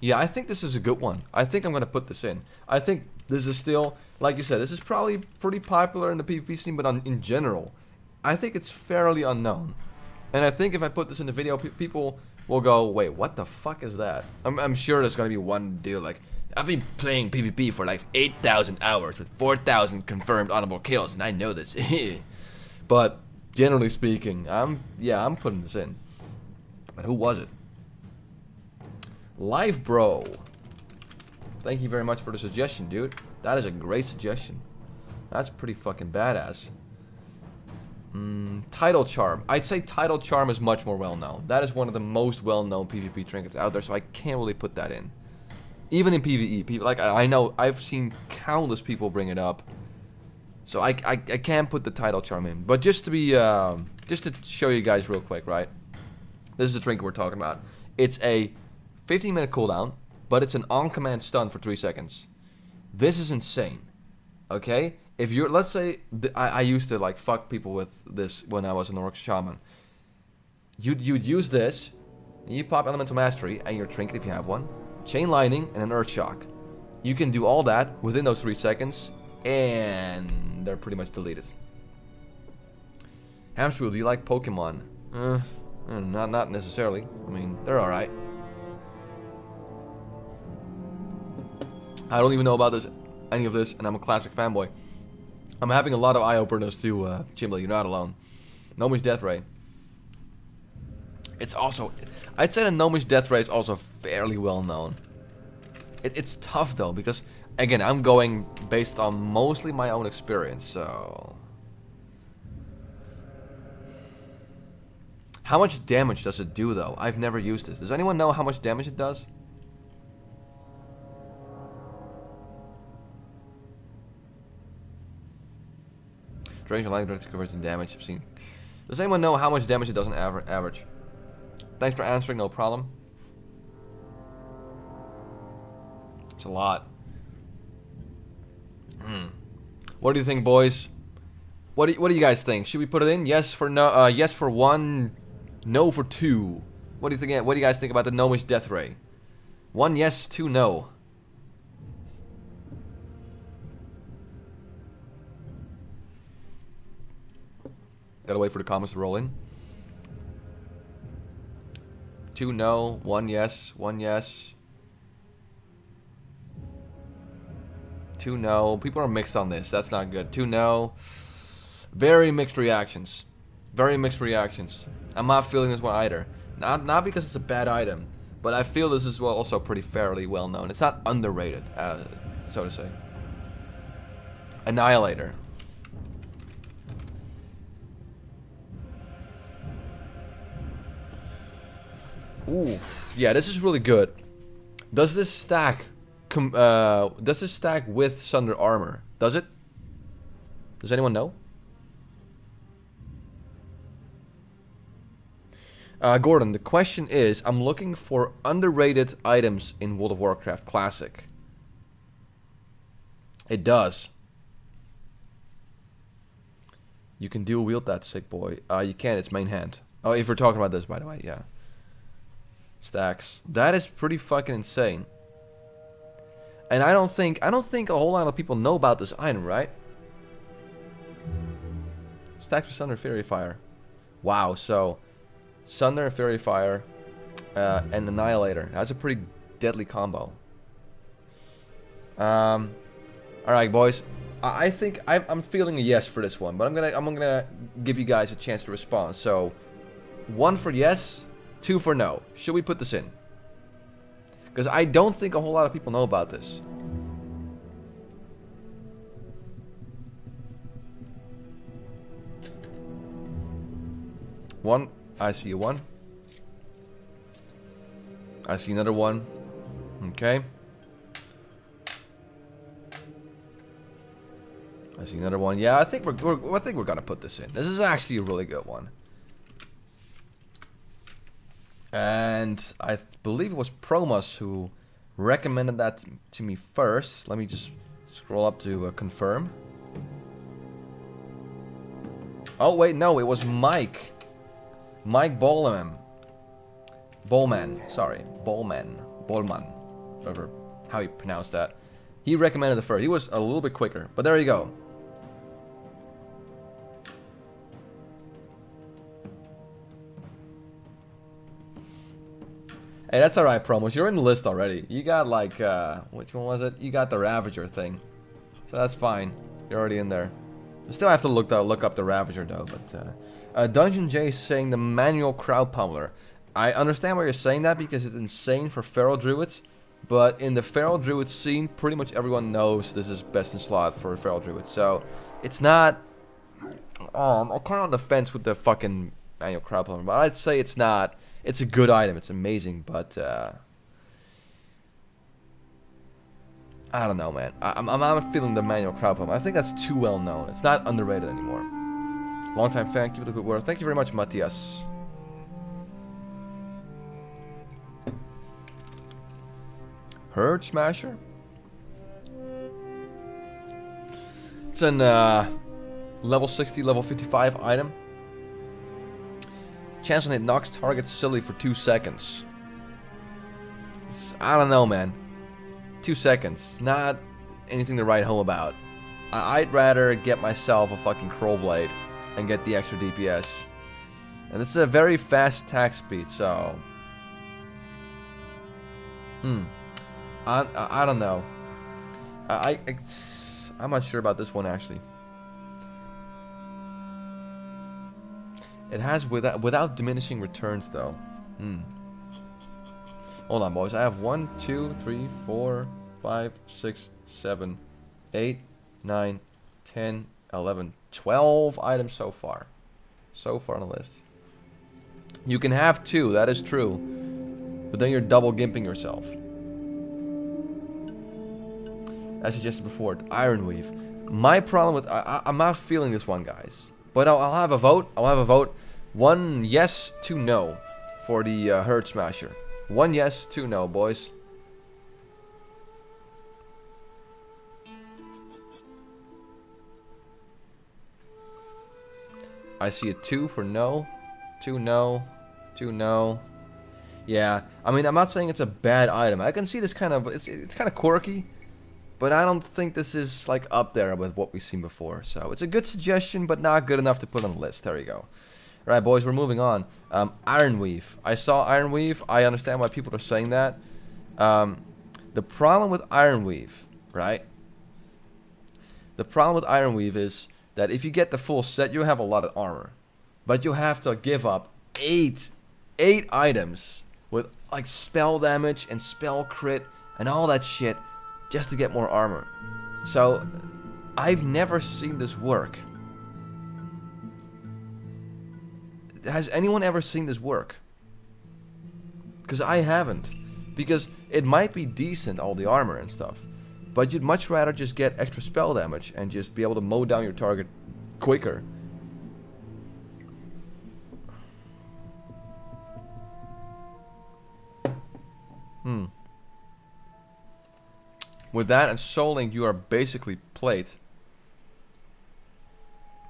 Yeah, I think this is a good one. I think I'm gonna put this in. I think this is still, like you said, this is probably pretty popular in the PvP scene, but in general, I think it's fairly unknown. And I think if I put this in the video, people will go, wait, what the fuck is that? I'm sure there's gonna be one dude like, I've been playing PvP for like 8,000 hours with 4,000 confirmed honorable kills, and I know this. But generally speaking, I'm putting this in. But who was it? Life Bro. Thank you very much for the suggestion, dude. That is a great suggestion. That's pretty fucking badass. Tidal Charm. I'd say Tidal Charm is much more well-known. That is one of the most well-known PvP trinkets out there, so I can't really put that in. Even in PvE, people like I know I've seen countless people bring it up, so I can't put the Tidal Charm in. But just to be just to show you guys real quick, right? This is the trinket we're talking about. It's a 15-minute cooldown, but it's an on-command stun for 3 seconds. This is insane. Okay? If you're, let's say, I used to like fuck people with this when I was an Orc Shaman. You'd use this, and you pop Elemental Mastery and your trinket if you have one, Chain Lightning, and an Earth Shock. You can do all that within those 3 seconds, and they're pretty much deleted. Hamster, do you like Pokemon? Not necessarily. I mean, they're alright. I don't even know about any of this, and I'm a classic fanboy. I'm having a lot of eye-openers too, Chimley, you're not alone. Gnomish Death Ray. It's also... I'd say the Gnomish Death Ray is also fairly well known. It's tough though, because, again, I'm going based on mostly my own experience, so... How much damage does it do, though? I've never used this. Does anyone know how much damage it does? Range and light directly covers the damage I've seen. Does anyone know how much damage it does on average? Thanks for answering, no problem. It's a lot. What do you think, boys? What do you guys think? Should we put it in? Yes for no. Yes for 1. No for 2. What do you think? What do you guys think about the Gnomish Death Ray? 1 yes, 2 no. Gotta wait for the comments to roll in. 2 no, 1 yes, 1 yes. 2 no. People are mixed on this. That's not good. 2 no. Very mixed reactions. Very mixed reactions. I'm not feeling this one either. Not because it's a bad item, but I feel this is also pretty fairly well known. It's not underrated, so to say. Annihilator. Ooh, yeah, this is really good. Does this stack with Sunder armor? Does it? Does anyone know? Gordon, the question is, I'm looking for underrated items in World of Warcraft Classic. It does. You can dual wield that, sick boy. You can, it's main hand. Oh, if we're talking about this, by the way, yeah. Stacks. That is pretty fucking insane. And I don't think a whole lot of people know about this item, right? Stacks with Sunder Fairy Fire. Wow, so Sunder Fairy Fire and Annihilator. That's a pretty deadly combo. Alright, boys. I think I'm feeling a yes for this one, but I'm gonna give you guys a chance to respond. So 1 for yes, 2 for no. Should we put this in? Because I don't think a whole lot of people know about this. One. I see a 1. I see another 1. Okay. I see another 1. Yeah, I think we're gonna put this in. This is actually a really good one. And I believe it was Promos who recommended that to me first. Let me just scroll up to confirm. Oh wait, no, it was Mike. Mike Bolman. Sorry, Bolman. Whatever, how you pronounce that. He recommended it first. He was a little bit quicker, but there you go. Hey, that's alright, Promos. You're in the list already. You got like, which one was it? You got the Ravager thing. So that's fine. You're already in there. I still have to look up the Ravager though, but Dungeon J is saying the manual crowd pummeler. I understand why you're saying that because it's insane for Feral Druids, but in the Feral Druid scene, pretty much everyone knows this is best in slot for Feral Druid. So it's not. I'm kind of on the fence with the fucking manual crowd pummeler, but I'd say it's not. It's a good item. It's amazing, but I don't know, man. I'm not feeling the manual crowd pummeler. I think that's too well known. It's not underrated anymore. Long-time fan, keep it a good word. Thank you very much, Matthias. Herd Smasher. It's an level 60, level 55 item. Chance on hit knocks target silly for 2 seconds. I don't know, man. 2 seconds. Not anything to write home about. I'd rather get myself a fucking Crowblade and get the extra DPS. And it's a very fast attack speed, so... I don't know. I'm not sure about this one, actually. It has without diminishing returns, though. Hold on, boys. I have 1, 2, 3, 4, 5, 6, 7, 8, 9, 10, 11, 12 items so far. So far on the list. You can have 2, that is true. But then you're double gimping yourself. As suggested before, Iron Weave. My problem with... I'm not feeling this one, guys. But I'll have a vote. I'll have a vote. 1 yes, 2 no. For the Herd Smasher. 1 yes, 2 no, boys. I see a 2 for no. 2 no. 2 no. Yeah, I mean, I'm not saying it's a bad item. I can see this kind of... It's kind of quirky. But I don't think this is, like, up there with what we've seen before. So, it's a good suggestion, but not good enough to put on the list. There you go. Alright, boys, we're moving on. Iron Weave. I saw Iron Weave. I understand why people are saying that. The problem with Iron Weave, right? The problem with Iron Weave is that if you get the full set, you have a lot of armor. But you have to give up 8 items with, like, spell damage and spell crit and all that shit just to get more armor. So, I've never seen this work. Has anyone ever seen this work? Because I haven't. Because it might be decent, all the armor and stuff. But you'd much rather just get extra spell damage and just be able to mow down your target quicker. With that and Soul Link, you are basically played.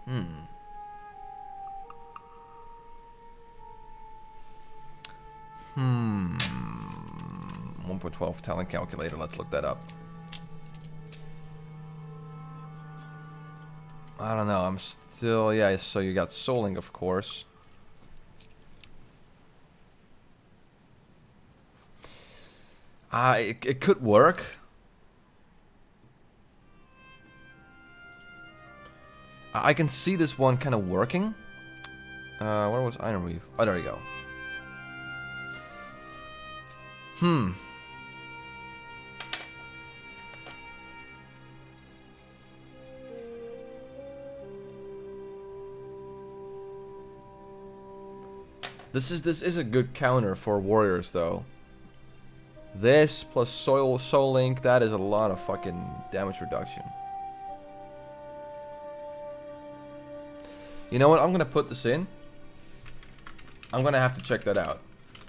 1.12 talent calculator, let's look that up. I don't know, I'm still, yeah, so you got Soul Link, of course. It could work. I can see this one kind of working. Where was Iron Weave? Oh, there you go. This is a good counter for warriors, though. This plus Soul Link, that is a lot of fucking damage reduction. You know what? I'm gonna put this in. I'm gonna have to check that out.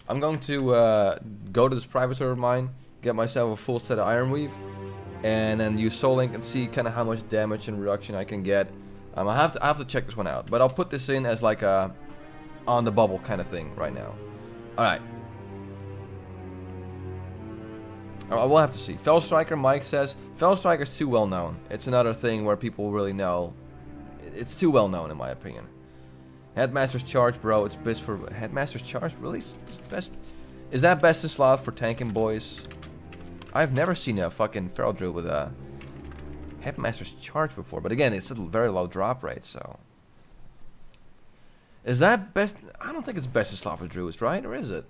I'm going to go to this private server of mine, get myself a full set of Iron Weave, and then use Soul Link and see kind of how much damage and reduction I can get. I have to check this one out, but I'll put this in as like a on the bubble kind of thing right now. All right. I will have to see. Fell Striker, Mike says Fell Striker's too well known. It's another thing where people really know. It's too well known in my opinion. Headmaster's Charge, bro. It's best for Headmaster's Charge. Really? It's best. Is that best in slot for tanking, boys? I've never seen a fucking Feral Druid with a Headmaster's Charge before. But again, it's a very low drop rate, so. Is that best? I don't think it's best in slot for Druids, right? Or is it?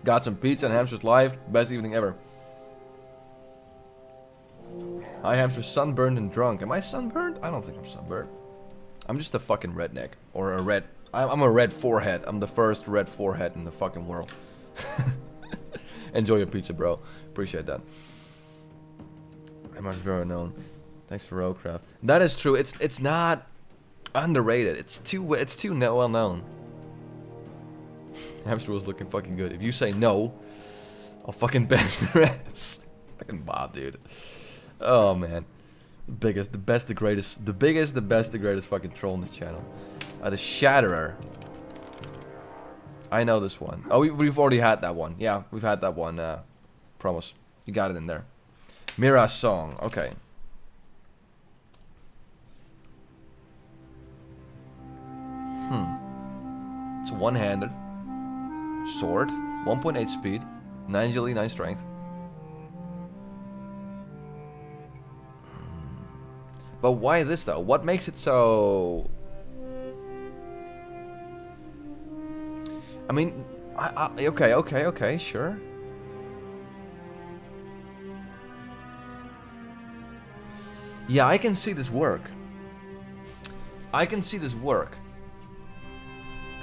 Got some pizza and hamsters live. Best evening ever. Hi, hamster, sunburned and drunk. Am I sunburned? I don't think I'm sunburned. I'm just a fucking redneck. Or a red... I'm a red forehead. I'm the first red forehead in the fucking world. Enjoy your pizza, bro. Appreciate that. I'm very known. Thanks for Rowcraft. That is true. It's not underrated. It's too well known. Hamster was looking fucking good. If you say no, I'll fucking bend your ass. Fucking Bob, dude. Oh man, the biggest, the best, the greatest, the biggest, the best, the greatest fucking troll on this channel. The Shatterer. I know this one. Oh, we've already had that one. Yeah, we've had that one. Promise. You got it in there. Mira's Song. Okay. It's one-handed. Sword. 1.8 speed. 9 agility, 9 strength. But why this though? What makes it so... I mean, okay, sure. Yeah, I can see this work. I can see this work.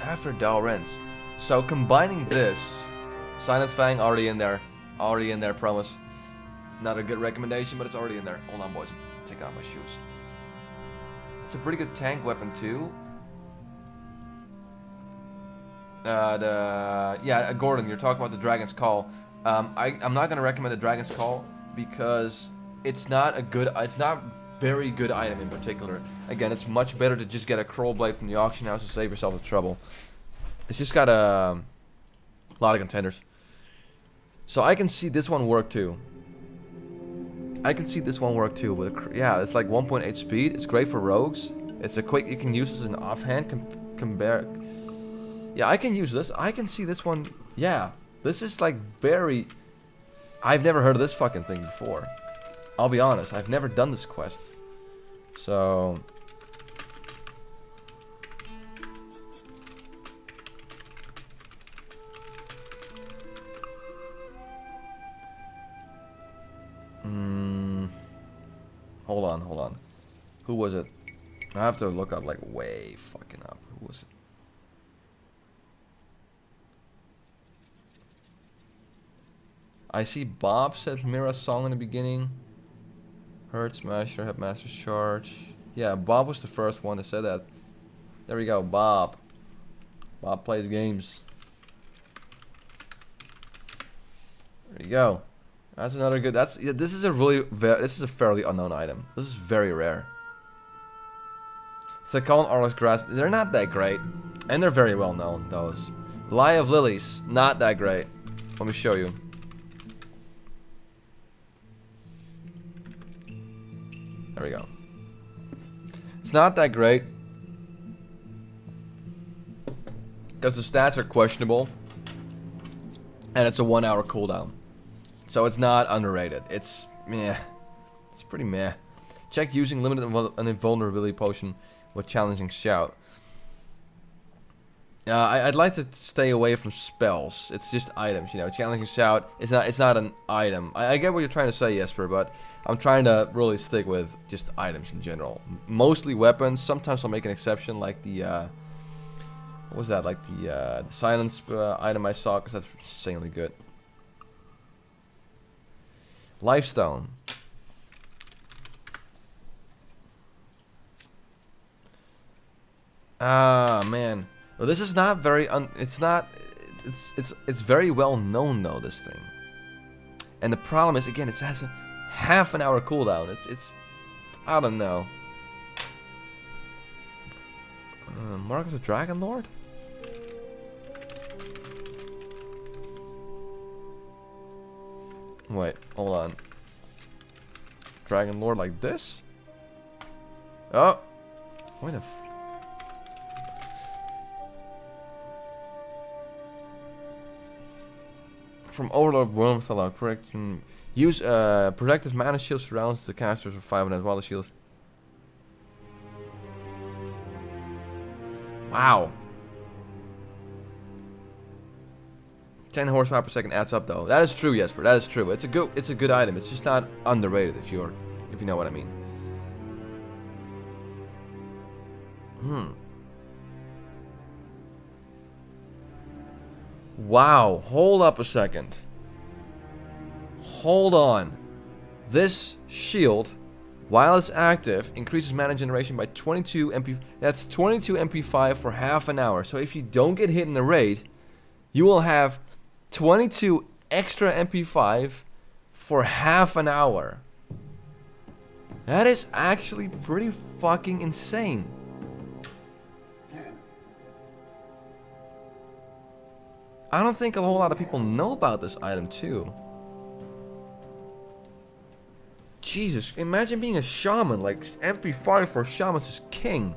After Dalrens. So combining this, Silent Fang already in there. Already in there, promise. Not a good recommendation, but it's already in there. Hold on, boys. I'm taking off my shoes. It's a pretty good tank weapon, too. Gordon, you're talking about the Dragon's Call. I'm not gonna recommend the Dragon's Call because it's not a good. It's not very good item in particular. Again, it's much better to just get a Kroll Blade from the auction house and save yourself the trouble. It's just got a lot of contenders. So I can see this one work too. I can see this one work too. With yeah, it's like 1.8 speed. It's great for rogues. It's a quick. You can use this as an offhand. Compare. Yeah, I can use this. I can see this one. Yeah, this is like very. I've never heard of this fucking thing before. I'll be honest. I've never done this quest. So. Hold on. Who was it? I have to look up, like, way fucking up. Who was it? I see Bob said Mira's song in the beginning. Heard Smasher, Headmaster's Charge. Yeah, Bob was the first one that said that. There we go, Bob. Bob plays games. There you go. That's another good. This is a really. This is a fairly unknown item. This is very rare. Thakon, Orlux Grass. They're not that great, and they're very well known. Those. Lie of Lilies. Not that great. Let me show you. There we go. It's not that great because the stats are questionable, and it's a 1 hour cooldown. So it's not underrated. It's meh. It's pretty meh. Check using limited and invulnerability potion with challenging shout. I'd like to stay away from spells. It's just items, you know. Challenging shout is not. It's not an item. I get what you're trying to say, Jesper, but I'm trying to really stick with just items in general. Mostly weapons. Sometimes I'll make an exception, like the what was that? Like the silence item I saw, because that's insanely good. Lifestone. Ah, man. Well, this is not very it's not it's very well known though, this thing. And the problem is, again, it has a half an hour cooldown. It's I don't know. Mark of the Dragon Lord? Wait, hold on. Dragon Lord like this? Oh! Wait a From Overlord Wormthala, correct. Use protective mana shield surrounds the casters with 500 Water Shield. Wow. 10 horsepower per second adds up though. That is true, Jesper. That is true. It's a good item. It's just not underrated if you know what I mean. Wow. Hold up a second. Hold on. This shield, while it's active, increases mana generation by 22 MP. That's 22 MP5 for half an hour. So if you don't get hit in the raid, you will have 22 extra MP5 for half an hour. That is actually pretty fucking insane. I don't think a whole lot of people know about this item too. Jesus, imagine being a shaman, like MP5 for shamans is king.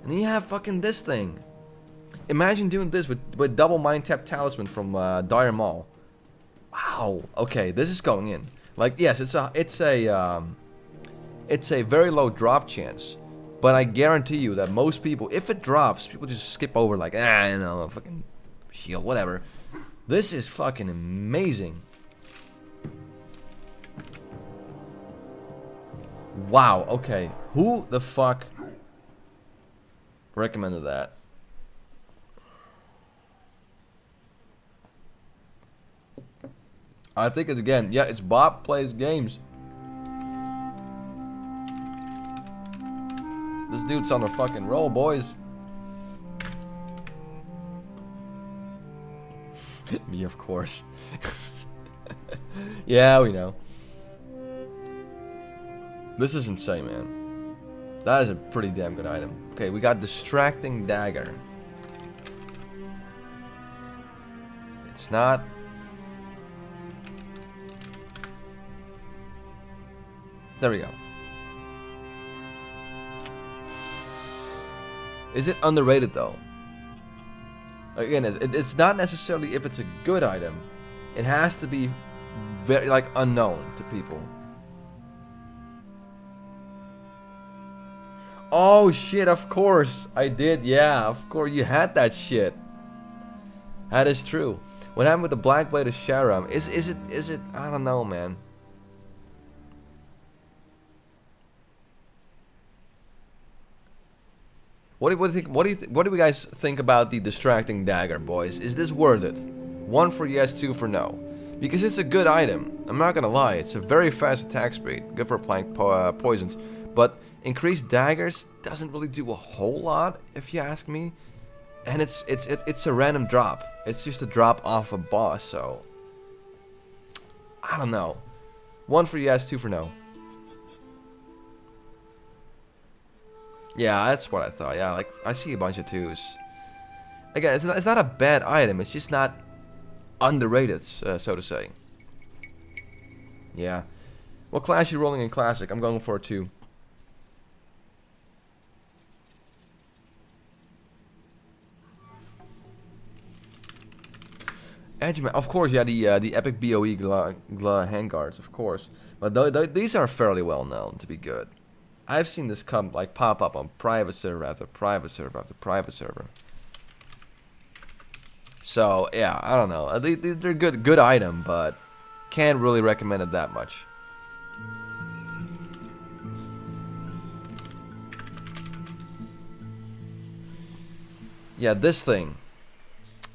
And you have fucking this thing. Imagine doing this with double mind tap talisman from Dire Maul. Wow. Okay, this is going in. Like, yes, it's a very low drop chance, but I guarantee you that most people, if it drops, people just skip over like, you know, fucking shield, whatever. This is fucking amazing. Wow. Okay. Who the fuck Recommended that. I think it's again, yeah, it's Bob Plays Games. This dude's on a fucking roll, boys. Me, of course. Yeah, we know. This is insane, man. That is a pretty damn good item. Okay, we got Distracting Dagger. It's not... There we go. Is it underrated though? Again, it's not necessarily if it's a good item. It has to be very, like, unknown to people. Oh shit, of course. I did, yeah, of course you had that shit. That is true. What happened with the Black Blade of Sharam? Is it I don't know, man. What do you guys think about the Distracting Dagger, boys? Is this worth it? 1 for yes, 2 for no. Because it's a good item. I'm not gonna lie, it's a very fast attack speed, good for applying poisons. But increased daggers doesn't really do a whole lot, if you ask me. And it's a random drop. It's just a drop off a boss, so I don't know. 1 for yes, 2 for no. Yeah, that's what I thought. Yeah, like, I see a bunch of 2s. Again, it's not a bad item. It's just not underrated, so to say. Yeah. What class you rolling in Classic? I'm going for a 2. Edgeman, of course, yeah, the epic BOE handguards, of course. But these are fairly well known to be good. I've seen this come, like, pop up on private server after private server after private server. So yeah, I don't know. They're good item, but can't really recommend it that much. Yeah, this thing.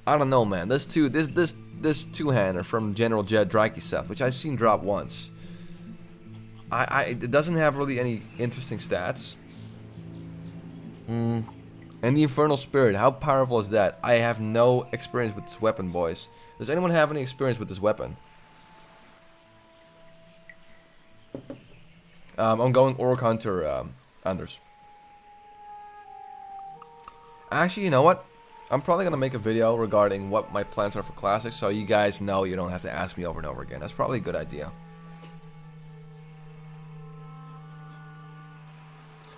I don't know, man. This two-hander from General Jed Dreikisev, which I've seen drop once. It doesn't have really any interesting stats. And the Infernal Spirit, how powerful is that? I have no experience with this weapon, boys. Does anyone have any experience with this weapon? I'm going Orc Hunter, Anders. Actually, you know what? I'm probably gonna make a video regarding what my plans are for Classic, so you guys know you don't have to ask me over and over again. That's probably a good idea.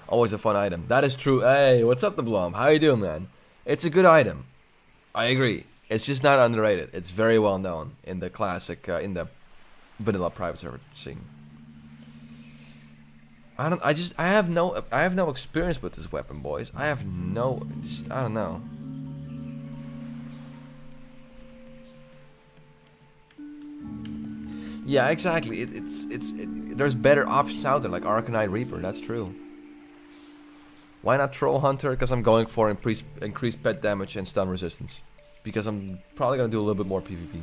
Always a fun item. That is true. Hey, what's up, the Blom? How you doing, man? It's a good item. I agree. It's just not underrated. It's very well known in the Classic, in the vanilla private server scene. I have no experience with this weapon, boys. I don't know. Yeah, exactly. There's better options out there, like Arcanite Reaper. That's true. Why not Troll Hunter? Because I'm going for increased pet damage and stun resistance. Because I'm probably gonna do a little bit more PvP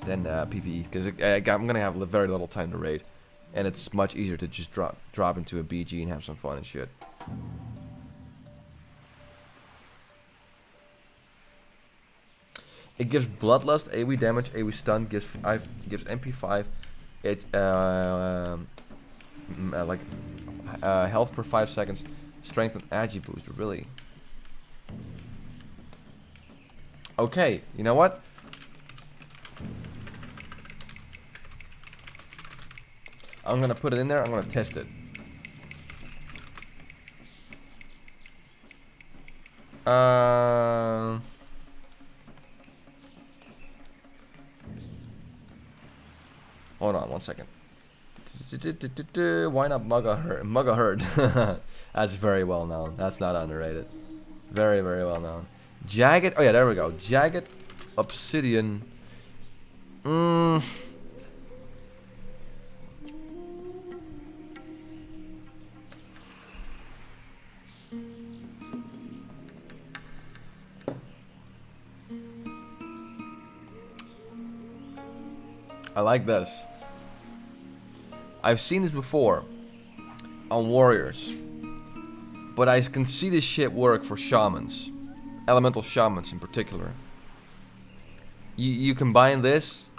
than PvE. Because I'm gonna have very little time to raid, and it's much easier to just drop into a BG and have some fun and shit. It gives Bloodlust, AoE damage, AoE stun, gives MP5. It health per 5 seconds, strength and agi boost. Really? Okay, you know what? I'm gonna put it in there. I'm gonna test it. Hold on 1 second. Why not Mugga Herd? That's very well known. That's not underrated. Very, very well known. Jagged. Oh yeah, there we go. Jagged Obsidian. I like this. I've seen this before on warriors, but I can see this shit work for shamans, elemental shamans in particular. You combine this.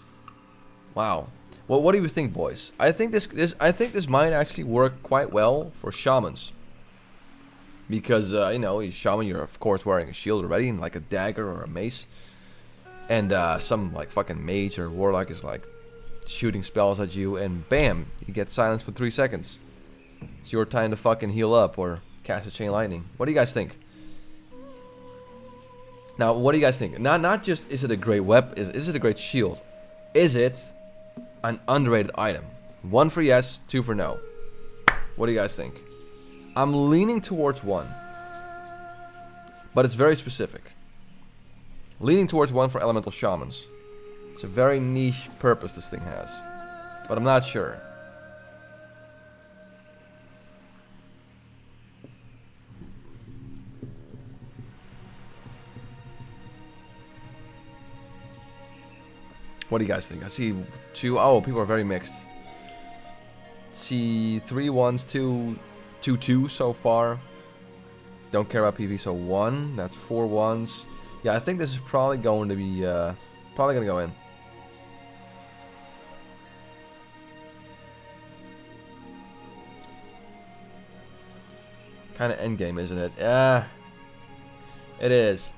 Wow. Well, what do you think, boys? I think this might actually work quite well for shamans. Because you know, you shaman, you're of course wearing a shield already, and like a dagger or a mace. And some like fucking mage or warlock is like shooting spells at you, and bam, you get silenced for 3 seconds. It's your time to fucking heal up or cast a chain lightning. What do you guys think? Now, what do you guys think? Not just is it a great weapon, is it a great shield? Is it an underrated item? 1 for yes, 2 for no. What do you guys think? I'm leaning towards 1, but it's very specific. Leaning towards 1 for elemental shamans. It's a very niche purpose this thing has, but I'm not sure. What do you guys think? I see 2. Oh, people are very mixed. See 3 1s, 2 2s so far. Don't care about PV, so 1. That's 4 1s. Yeah, I think this is probably going to be probably gonna go in. Kind of endgame, isn't it? It is.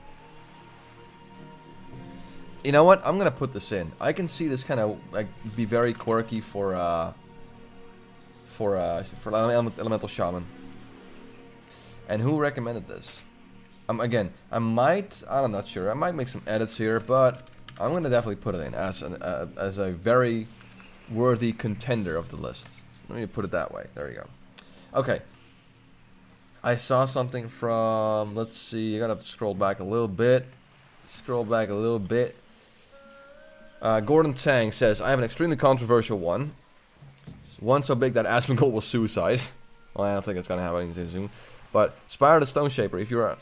You know what? I'm gonna put this in. I can see this kind of like be very quirky for elemental shaman. And who recommended this? Again, I'm not sure. I might make some edits here, but I'm gonna definitely put it in as a very worthy contender of the list. Let me put it that way. There you go. Okay. I saw something from, let's see, I gotta scroll back a little bit. Gordon Tang says, I have an extremely controversial one. One so big that Asmongold will suicide. Well, I don't think it's gonna happen anytime soon. But Spyro the Stone Shaper, if your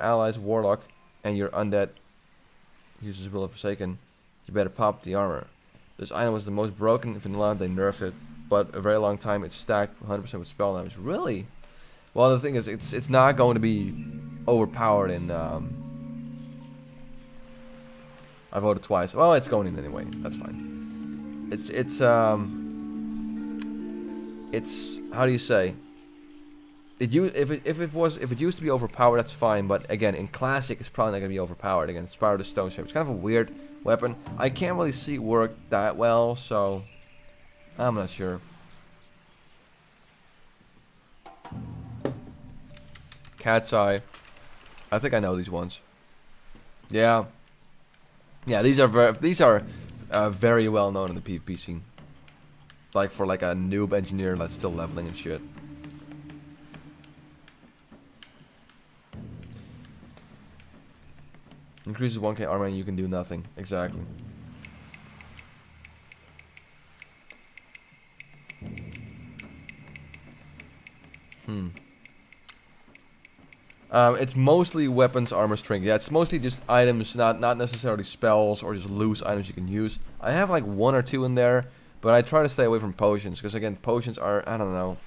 ally's warlock and your undead uses Will of Forsaken, you better pop the armor. This item was the most broken in vanilla, they nerfed it, but a very long time it's stacked 100% with spell damage. Really? Well, the thing is, it's not going to be overpowered in. I voted twice. Well, it's going in anyway. That's fine. It's how do you say? If it used to be overpowered, that's fine. But again, in classic, it's probably not gonna be overpowered against Spyro the Stone Shaper. It's kind of a weird weapon. I can't really see it work that well, so I'm not sure. Cat's Eye. I think I know these ones. Yeah. Yeah, these are very well known in the PvP scene. Like for like a noob engineer that's still leveling and shit. Increases 1k armor and you can do nothing. Exactly. It's mostly weapons, armor, strength. Yeah, it's mostly just items, not necessarily spells or just loose items you can use. I have like 1 or 2 in there, but I try to stay away from potions because again, potions are, I don't know.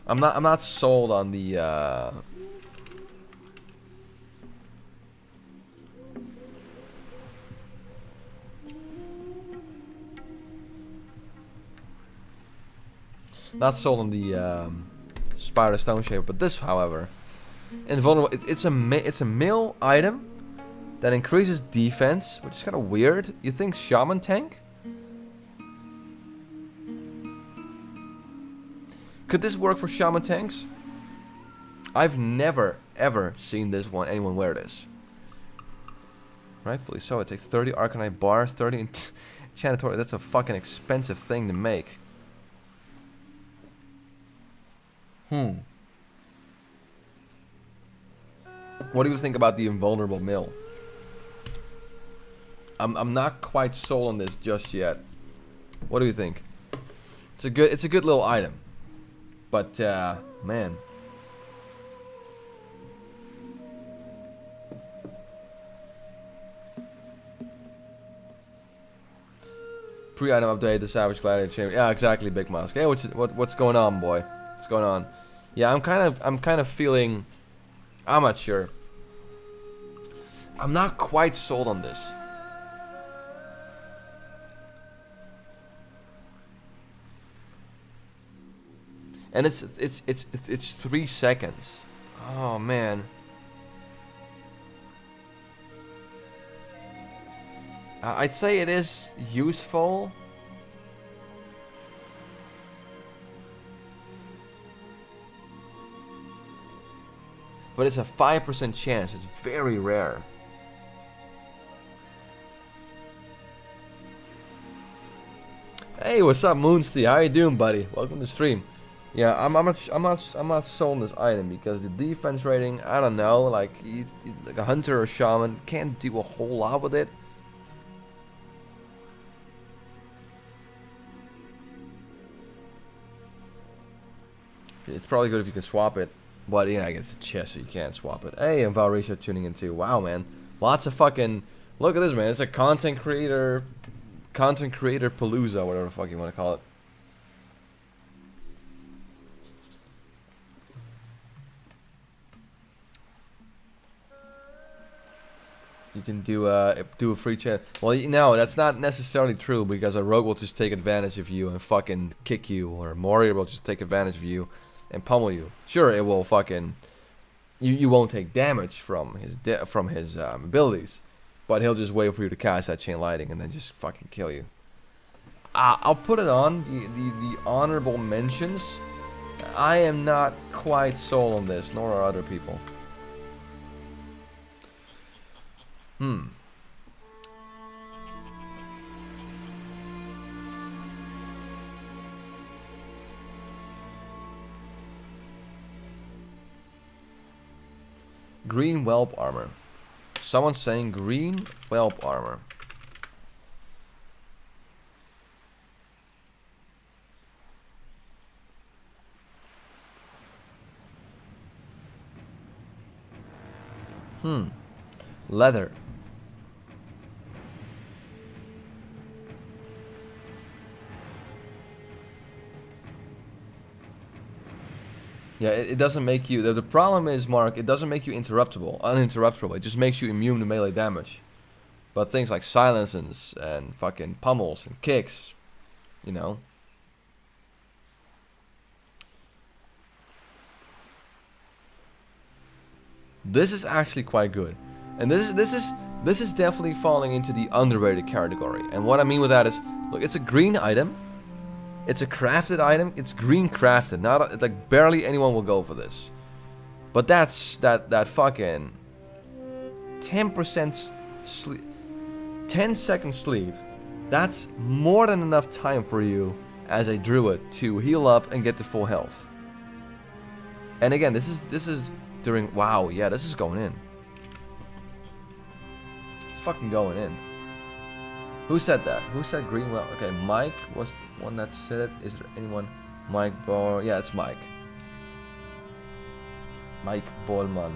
I'm not sold on the Spyro the Stone Shaper, but this, however, invulnerable. It's a mill item that increases defense, which is kind of weird. You think Shaman tank? Could this work for Shaman tanks? I've never ever seen anyone wear this. Rightfully so. It takes 30 Arcanite bars, 30 enchanted. That's a fucking expensive thing to make. What do you think about the invulnerable mill? I'm not quite sold on this just yet. What do you think? It's a good little item. But man. Pre-item update, the Savage Gladiator Chamber. Yeah, exactly, Big Musk. Hey, what's going on, boy? What's going on? Yeah, I'm kind of feeling. I'm not sure. I'm not quite sold on this. And it's 3 seconds. Oh man. I'd say it is useful. But it's a 5% chance. It's very rare. Hey, what's up, Moonsty? How you doing, buddy? Welcome to the stream. Yeah, I'm not sold on this item because the defense rating, I don't know, like a hunter or shaman can't do a whole lot with it. It's probably good if you can swap it, but yeah, I guess it's chest, so you can't swap it. Hey, and Valrisha tuning in too. Wow, man, lots of fucking. Look at this, man. It's a content creator palooza, whatever the fuck you want to call it. You can do a free chat. Well, no, that's not necessarily true because a rogue will just take advantage of you and fucking kick you, or a warrior will just take advantage of you and pummel you. Sure, it will fucking. You won't take damage from his abilities, but he'll just wait for you to cast that chain lightning and then just fucking kill you. I'll put it on the honorable mentions. I am not quite sold on this, nor are other people. Green whelp armor. Someone's saying green whelp armor. Leather. Yeah, it doesn't make you. The problem is, Mark, it doesn't make you uninterruptible. It just makes you immune to melee damage. But things like silences and fucking pummels and kicks, you know. This is actually quite good, and this is definitely falling into the underrated category. And what I mean with that is, look, it's a green item. It's a crafted item. It's green crafted. Not like barely anyone will go for this. But that's that fucking 10% sleep, 10-second sleep. That's more than enough time for you as a druid to heal up and get to full health. And again, this is during. Wow, yeah, this is going in. It's fucking going in. Who said that? Who said green? Well, okay, Mike was the one that said it. Is there anyone? Mike Bor? Yeah, it's Mike. Mike Bolman.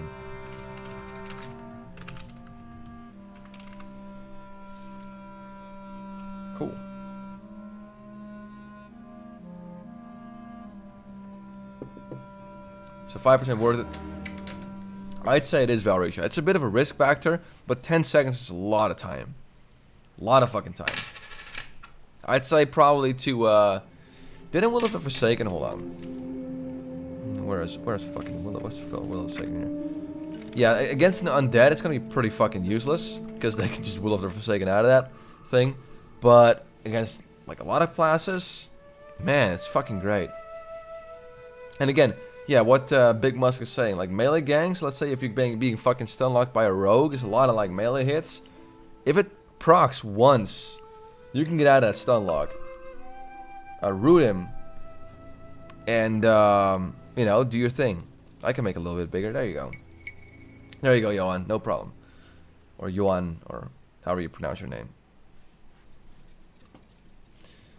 Cool. So 5% worth it. I'd say it is Valrisha. It's a bit of a risk factor, but 10 seconds is a lot of time. A lot of fucking time. I'd say probably to, didn't Will of the Forsaken, hold on. Where's fucking Will of the Forsaken here? Yeah, against an undead, it's gonna be pretty fucking useless, because they can just Will of the Forsaken out of that thing. But against, like, a lot of classes, man, it's fucking great. And again, yeah, what Big Musk is saying, like, melee gangs, let's say if you're being fucking stun locked by a rogue, there's a lot of, like, melee hits. If it procs once, you can get out of that stun lock, root him, and you know, do your thing. I can make it a little bit bigger. There you go. There you go, Johan. No problem. Or Johan, or however you pronounce your name.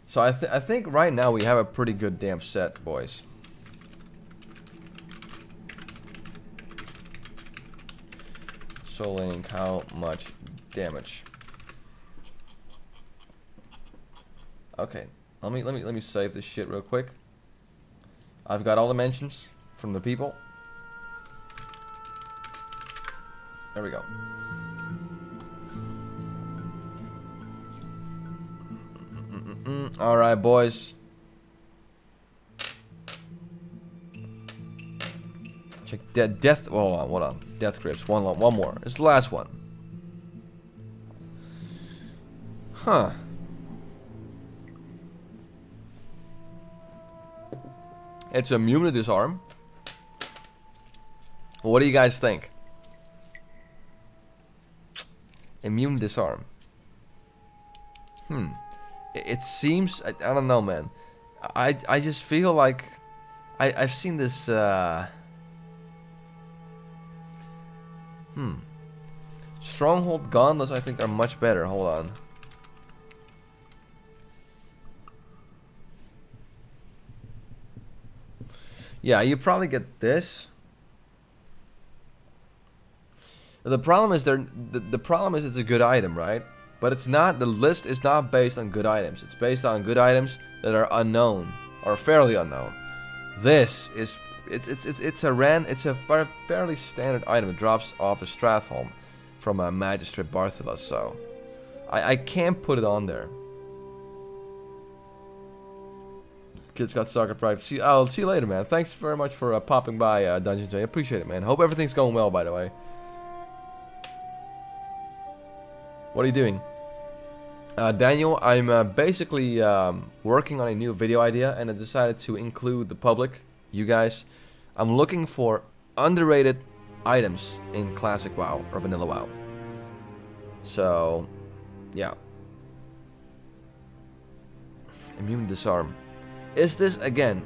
So I think right now we have a pretty good damn set, boys. Soul Link, how much damage? Okay, let me save this shit real quick. I've got all the mentions from the people. There we go. All right, boys. Check death. Hold on. Death grips. One more. It's the last one. Huh. It's immune to disarm. What do you guys think? Immune disarm. It seems, I don't know, man. I just feel like I've seen this. Stronghold gauntlets, I think, are much better. Hold on. Yeah, you probably get this. The problem is the problem is it's a good item, right? But it's not. The list is not based on good items. It's based on good items that are unknown or fairly unknown. This is it's a fairly standard item. It drops off a Stratholme from a Magistrate Barthelos, so I can't put it on there. Kids got soccer pride. I'll see you later, man. Thanks very much for popping by, Dungeon J. I appreciate it, man. Hope everything's going well, by the way. What are you doing? Daniel, I'm basically working on a new video idea, and I decided to include the public, you guys. I'm looking for underrated items in Classic WoW or Vanilla WoW. So, yeah. Immune disarm. Is this again?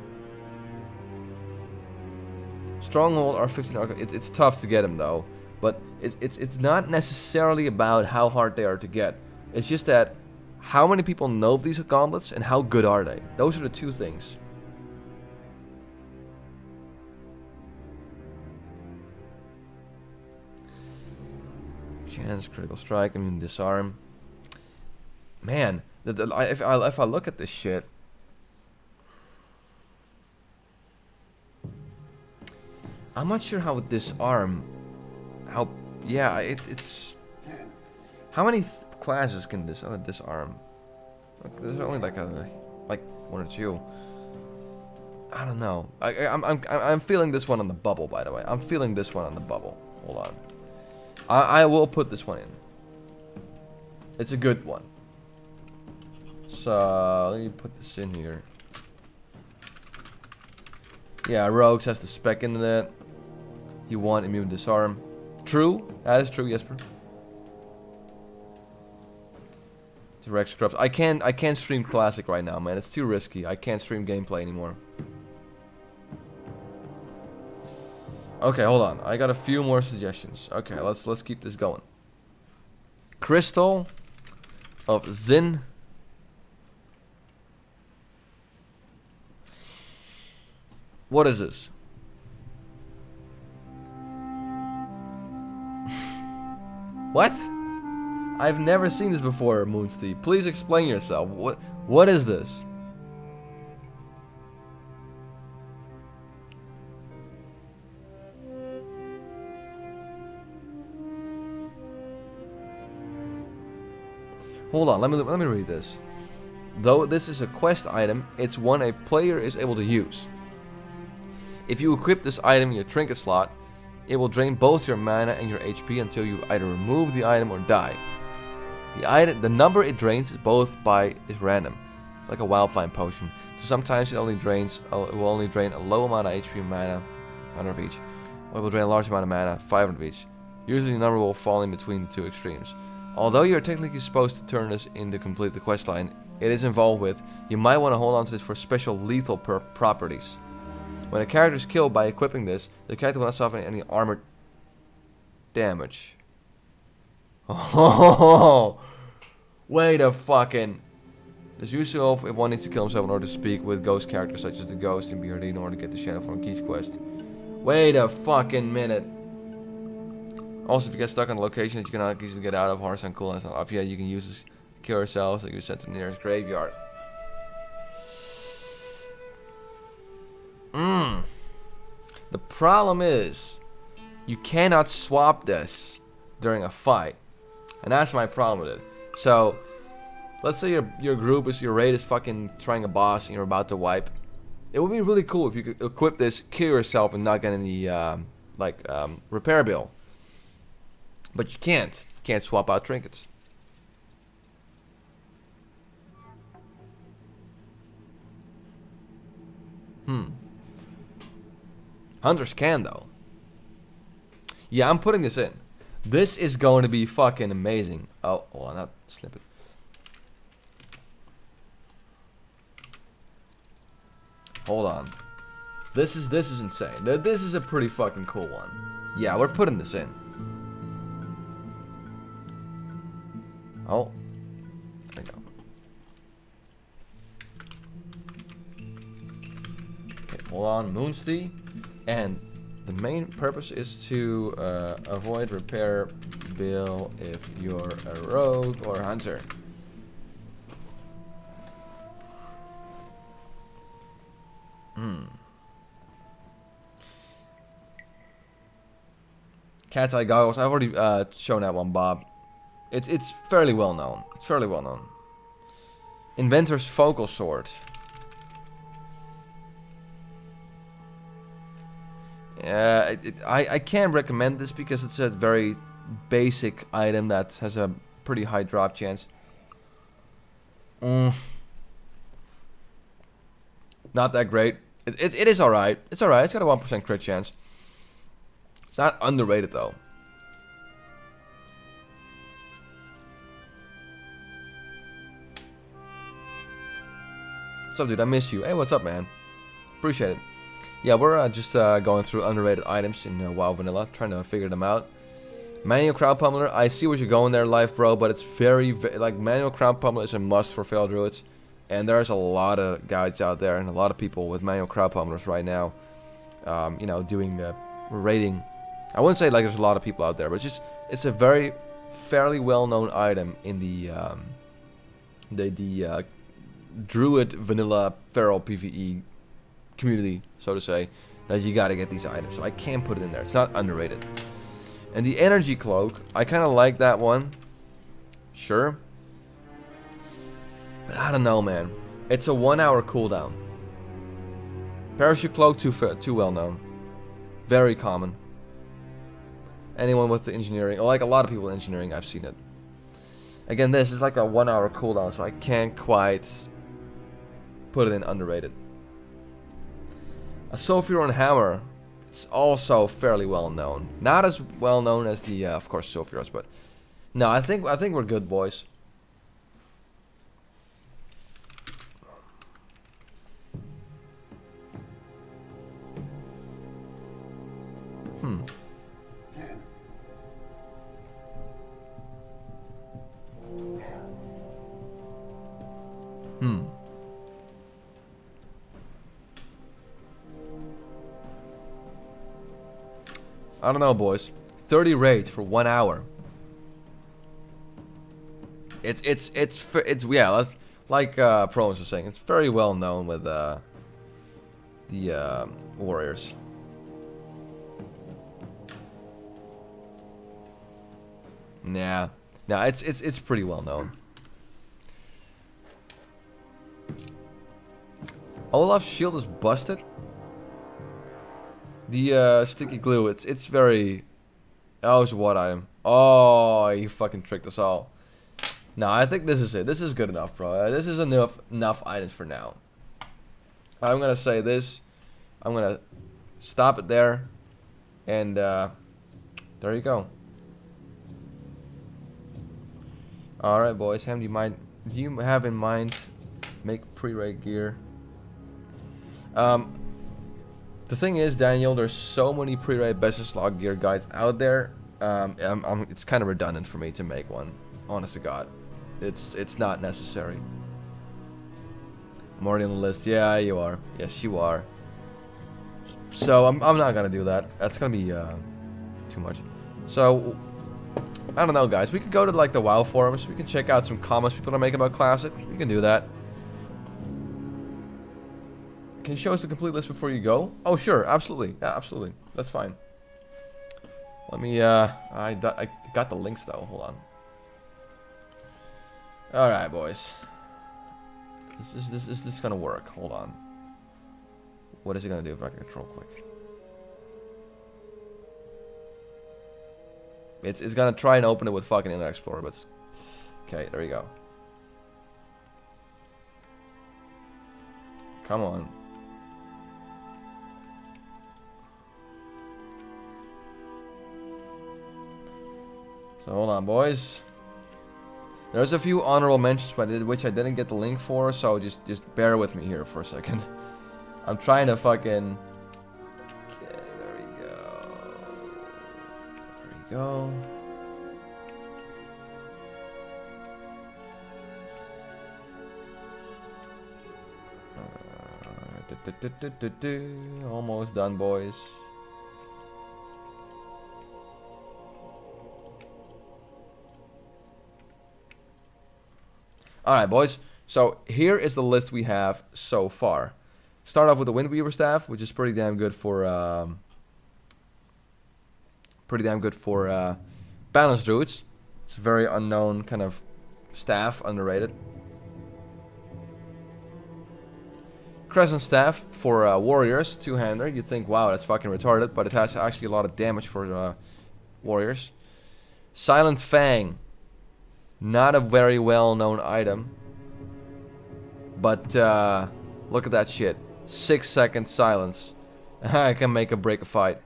Stronghold are 15 arc. It's tough to get them though, but it's not necessarily about how hard they are to get. It's just that how many people know of these gauntlets and how good are they? Those are the two things. Chance, critical strike, immune disarm. Man, if I look at this shit. I'm not sure how with disarm, yeah, it's, how many classes can this disarm? There's only like one or two. I don't know. I'm feeling this one on the bubble, by the way. I'm feeling this one on the bubble. Hold on. I will put this one in. It's a good one. So let me put this in here. Yeah, Rogues has the spec into that. You want immune disarm. True, that is true, Jesper. Direct scrubs. I can't stream Classic right now, man. It's too risky. I can't stream gameplay anymore. Okay, hold on. I got a few more suggestions. Okay, let's keep this going. Crystal of Zin. What is this? What? I've never seen this before, Moonsteve. Please explain yourself. What is this? Hold on, let me read this. Though this is a quest item, it's one a player is able to use. If you equip this item in your trinket slot, it will drain both your mana and your HP until you either remove the item or die. The number it drains is random, like a Wildfire potion. So sometimes it will only drain a low amount of HP and mana, 100 of each. Or it will drain a large amount of mana, 500 of each. Usually the number will fall in between the two extremes. Although you are technically supposed to turn this in to complete the questline it is involved with, you might want to hold on to this for special lethal properties. When a character is killed by equipping this, the character will not suffer any armor damage. Oh, wait a fucking... It's useful if one needs to kill himself in order to speak with ghost characters such as the Ghost in BRD in order to get the Shadowform Keys quest. Wait a fucking minute. Also, if you get stuck on a location that you cannot easily get out of, Hearthstone cooldown is not off yet, you can use this to kill yourself so you can send to the nearest graveyard. The problem is, you cannot swap this during a fight. And that's my problem with it. So, let's say your group is, your raid is fucking trying a boss and you're about to wipe. It would be really cool if you could equip this, kill yourself, and not get any, repair bill. But you can't. You can't swap out trinkets. Hunters can, though. Yeah, I'm putting this in. This is going to be fucking amazing. Oh, hold on, not snippet. Hold on. This is insane. This is a pretty fucking cool one. Yeah, we're putting this in. Oh. There we go. Okay, hold on, Moonsty. And the main purpose is to avoid repair bill if you're a rogue or hunter. Cat's eye goggles. I've already shown that one, Bob. It's fairly well known. It's fairly well known. Inventor's focal sword. I can't recommend this because it's a very basic item that has a pretty high drop chance. Not that great. It is alright. It's alright. It's got a 1% crit chance. It's not underrated though. What's up, dude? I miss you. Hey, what's up, man? Appreciate it. Yeah, we're just going through underrated items in WoW Vanilla, trying to figure them out. Manual Crown Pummeler, I see what you're going there, Life Bro, but it's very, like, Manual Crown Pummeler is a must for Failed Druids. And there's a lot of guides out there and a lot of people with Manual Crown Pummelers right now, you know, doing raiding. I wouldn't say like there's a lot of people out there, but it's a very fairly well-known item in the Druid Vanilla Feral PvE community, so to say, that you gotta get these items. So I can put it in there. It's not underrated. And the Energy Cloak, I kind of like that one. Sure. But I don't know, man. It's a 1 hour cooldown. Parachute Cloak, too well known. Very common. Anyone with the engineering, or like a lot of people in engineering, I've seen it. Again, this is like a 1 hour cooldown, so I can't quite put it in underrated. A Sulfuron Hammer, it's also fairly well known. Not as well known as the, of course, Sulfurons, but no, I think we're good, boys. I don't know, boys. 30 raids for 1 hour. It's yeah, that's like Promus was saying. It's very well known with the warriors. Nah, it's pretty well known. Olaf's shield is busted. The sticky glue, it's very... Oh, it's what item? Oh, you fucking tricked us all. No, I think this is it. This is good enough, bro. This is enough items for now. I'm gonna say this. I'm gonna stop it there. And there you go. Alright, boys. Ham, do you have in mind make pre-raid gear? The thing is, Daniel, there's so many pre-raid business log gear guides out there. It's kind of redundant for me to make one. Honest to God, it's not necessary. I'm already on the list. Yeah, you are. Yes, you are. So I'm not gonna do that. That's gonna be too much. So I don't know, guys. We could go to like the WoW forums. We can check out some comments people are making about Classic. We can do that. Can you show us the complete list before you go? Oh, sure, absolutely. Yeah, absolutely. That's fine. Let me, I got the links though. Hold on. Alright, boys. Is this gonna work? Hold on. What is it gonna do if I can control click? It's gonna try and open it with fucking Internet Explorer, but... Okay, there you go. Come on. So hold on, boys. There's a few honorable mentions which I didn't get the link for, so just bear with me here for a second. I'm trying to fucking... Okay, there we go. There we go. Almost done, boys. Alright, boys. So here is the list we have so far. Start off with the Windweaver staff, which is pretty damn good for balanced druids. It's a very unknown kind of staff, underrated. Crescent staff for warriors, two-hander. You think, wow, that's fucking retarded, but it has actually a lot of damage for warriors. Silent Fang. Not a very well-known item. But look at that shit. 6-second silence. I can make or break a fight.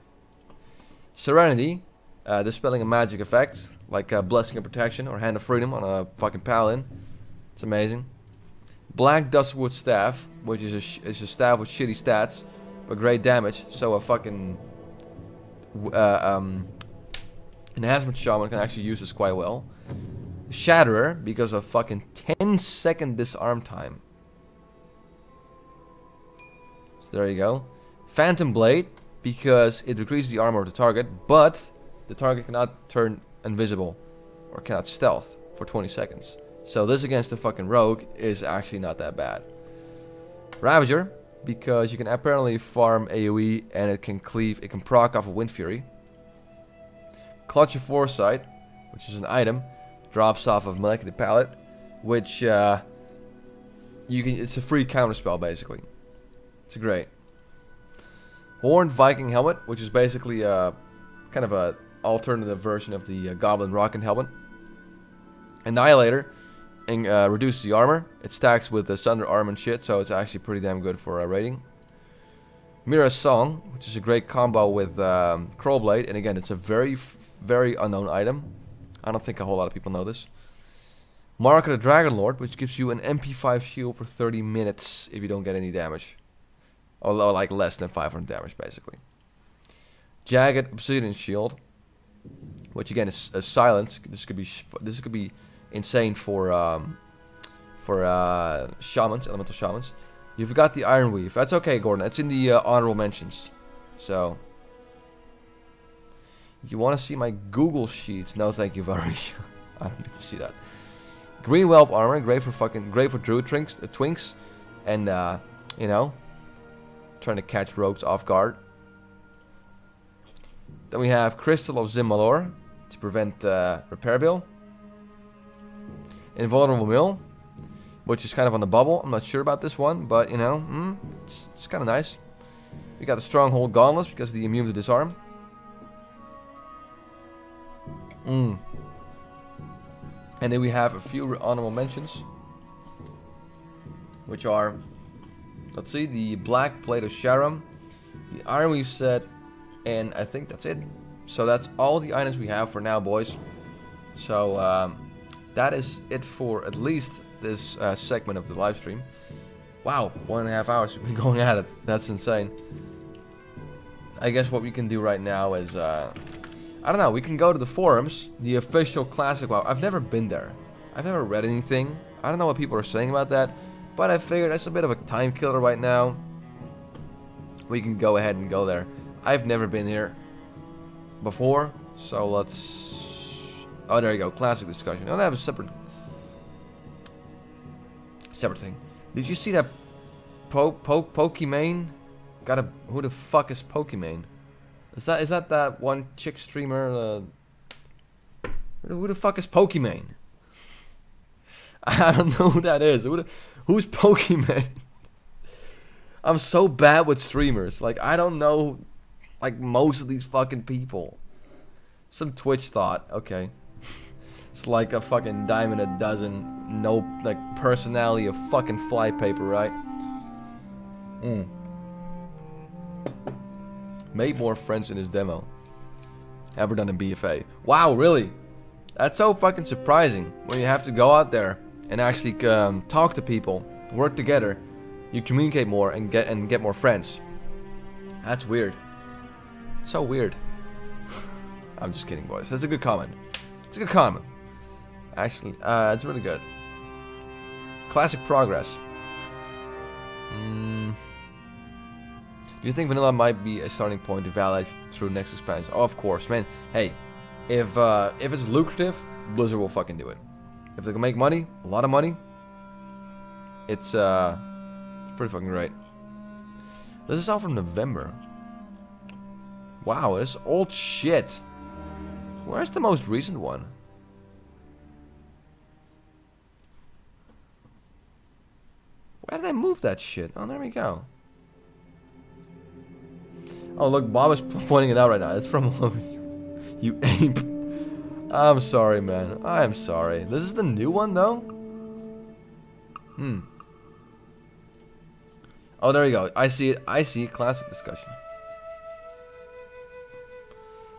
Serenity. Dispelling a magic effect. Like Blessing of Protection or Hand of Freedom on a fucking paladin. It's amazing. Black Dustwood Staff. Which is a staff with shitty stats. But great damage. So a fucking... enhancement shaman can actually use this quite well. Shatterer, because of fucking 10-second disarm time. So there you go. Phantom Blade, because it decreases the armor of the target, but the target cannot turn invisible or cannot stealth for 20 seconds. So this against the fucking rogue is actually not that bad. Ravager, because you can apparently farm AoE and it can cleave, it can proc off a Wind Fury. Clutch of Foresight, which is an item. Drops off of Molecular Palette, which it's a free counterspell basically. It's great. Horned Viking Helmet, which is basically kind of a alternative version of the Goblin Rocket Helmet. Annihilator, and reduces the armor. It stacks with the Sunder Arm and shit, so it's actually pretty damn good for raiding. Mira's Song, which is a great combo with Crowblade, and again, it's a very unknown item. I don't think a whole lot of people know this. Mark of the Dragonlord, which gives you an MP5 shield for 30 minutes if you don't get any damage. Or like less than 500 damage, basically. Jagged Obsidian Shield, which again is a silence. This could be insane for shamans, elemental shamans. You forgot the Iron Weave. That's okay, Gordon. It's in the honorable mentions. So... You want to see my Google Sheets? No, thank you, very. I don't need to see that. Green Whelp armor, great for druid twinks, and you know, trying to catch rogues off guard. Then we have Crystal of Zimmalor to prevent repair bill. Invulnerable Mill, which is kind of on the bubble. I'm not sure about this one, but you know, it's kind of nice. We got the Stronghold Gauntlets because of the immune to disarm. And then we have a few honorable mentions, which are, let's see, the Black Plate of Sharam, the Iron Weave set, and I think that's it. So that's all the items we have for now, boys. So that is it for at least this segment of the live stream. Wow, 1.5 hours we've been going at it. That's insane. I guess what we can do right now is I don't know, we can go to the forums, the official Classic WoW. I've never been there. I've never read anything. I don't know what people are saying about that, but I figured that's a bit of a time killer right now. We can go ahead and go there. I've never been here before, so let's... Oh, there you go, Classic discussion. I don't have a separate thing. Did you see that Pokimane? Who the fuck is Pokimane? Is that one chick streamer? Who the fuck is Pokimane? I don't know who that is. Who's Pokimane? I'm so bad with streamers. Like, I don't know, like, most of these fucking people. Some Twitch thought, okay. It's like a fucking dime a dozen. No, like, personality of fucking flypaper, right? Made more friends in his demo. Ever done in BFA. Wow, really? That's so fucking surprising. When you have to go out there and actually talk to people, work together. You communicate more and get more friends. That's weird. So weird. I'm just kidding, boys. That's a good comment. It's a good comment. Actually, it's really good. Classic progress. Do you think vanilla might be a starting point to validate through next expansion? Oh, of course, man. Hey, if it's lucrative, Blizzard will fucking do it. If they can make money, a lot of money, it's pretty fucking great. This is all from November. Wow, this old shit. Where's the most recent one? Where did I move that shit? Oh, there we go. Oh, look, Bob is pointing it out right now. It's from you ape. I'm sorry, man. I'm sorry. This is the new one, though? Oh, there we go. I see it. I see it. Classic discussion.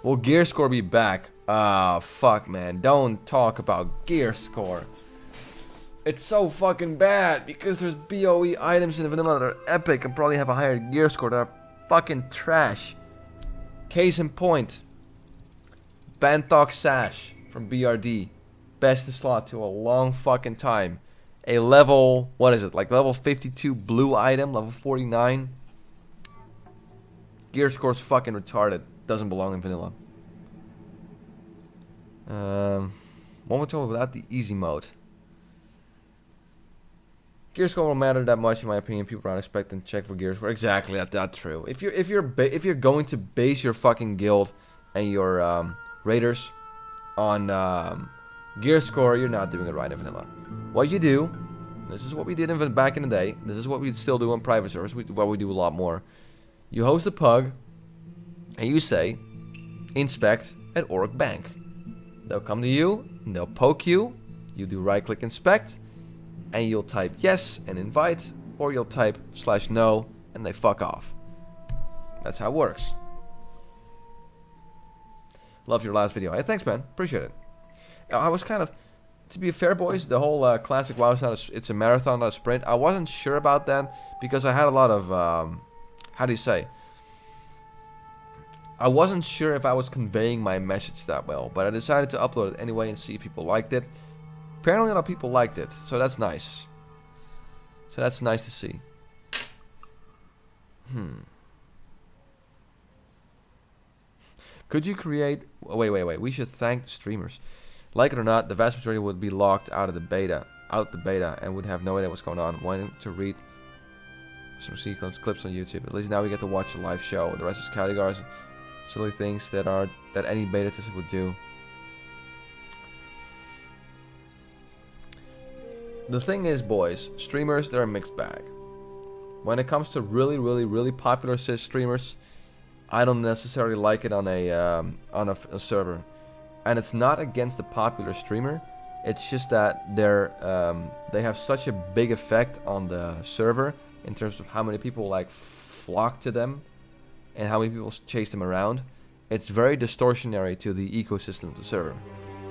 Will Gear Score be back? Ah, fuck, man. Don't talk about Gear Score. It's so fucking bad because there's BOE items in the vanilla that are epic and probably have a higher Gear Score that are fucking trash. Case in point. Bantok Sash from BRD. Best in slot to a long fucking time. A level, what is it, like level 52 blue item, level 49. Gear Score's fucking retarded. Doesn't belong in vanilla. One more time without the easy mode. Gear Score won't matter that much in my opinion. People aren't expecting to check for Gear Score. Exactly, that's true. If you're going to base your fucking guild and your raiders on Gear Score, you're not doing it right in vanilla. What you do, this is what we did back in the day. This is what we still do on private servers. What we do a lot more. You host a pug, and you say, inspect at Orc Bank. They'll come to you, and they'll poke you. You do right-click inspect, and you'll type yes and invite, or you'll type /no, and they fuck off. That's how it works. Love your last video. Hey, thanks, man. Appreciate it. I was kind of, to be fair, boys, the whole classic WoW is not it's a marathon, not a sprint. I wasn't sure about that because I had a lot of, how do you say? I wasn't sure if I was conveying my message that well, but I decided to upload it anyway and see if people liked it. Apparently a lot of people liked it, so that's nice. So that's nice to see. Could you create... Wait. We should thank the streamers. Like it or not, the vast majority would be locked out of the beta, and would have no idea what's going on. Wanting to read some clips on YouTube. At least now we get to watch a live show. The rest is categories, silly things that any beta tester would do. The thing is, boys, streamers, they're a mixed bag. When it comes to really popular streamers, I don't necessarily like it on a server. And it's not against the popular streamer. It's just that they have such a big effect on the server in terms of how many people like flock to them and how many people chase them around. It's very distortionary to the ecosystem of the server.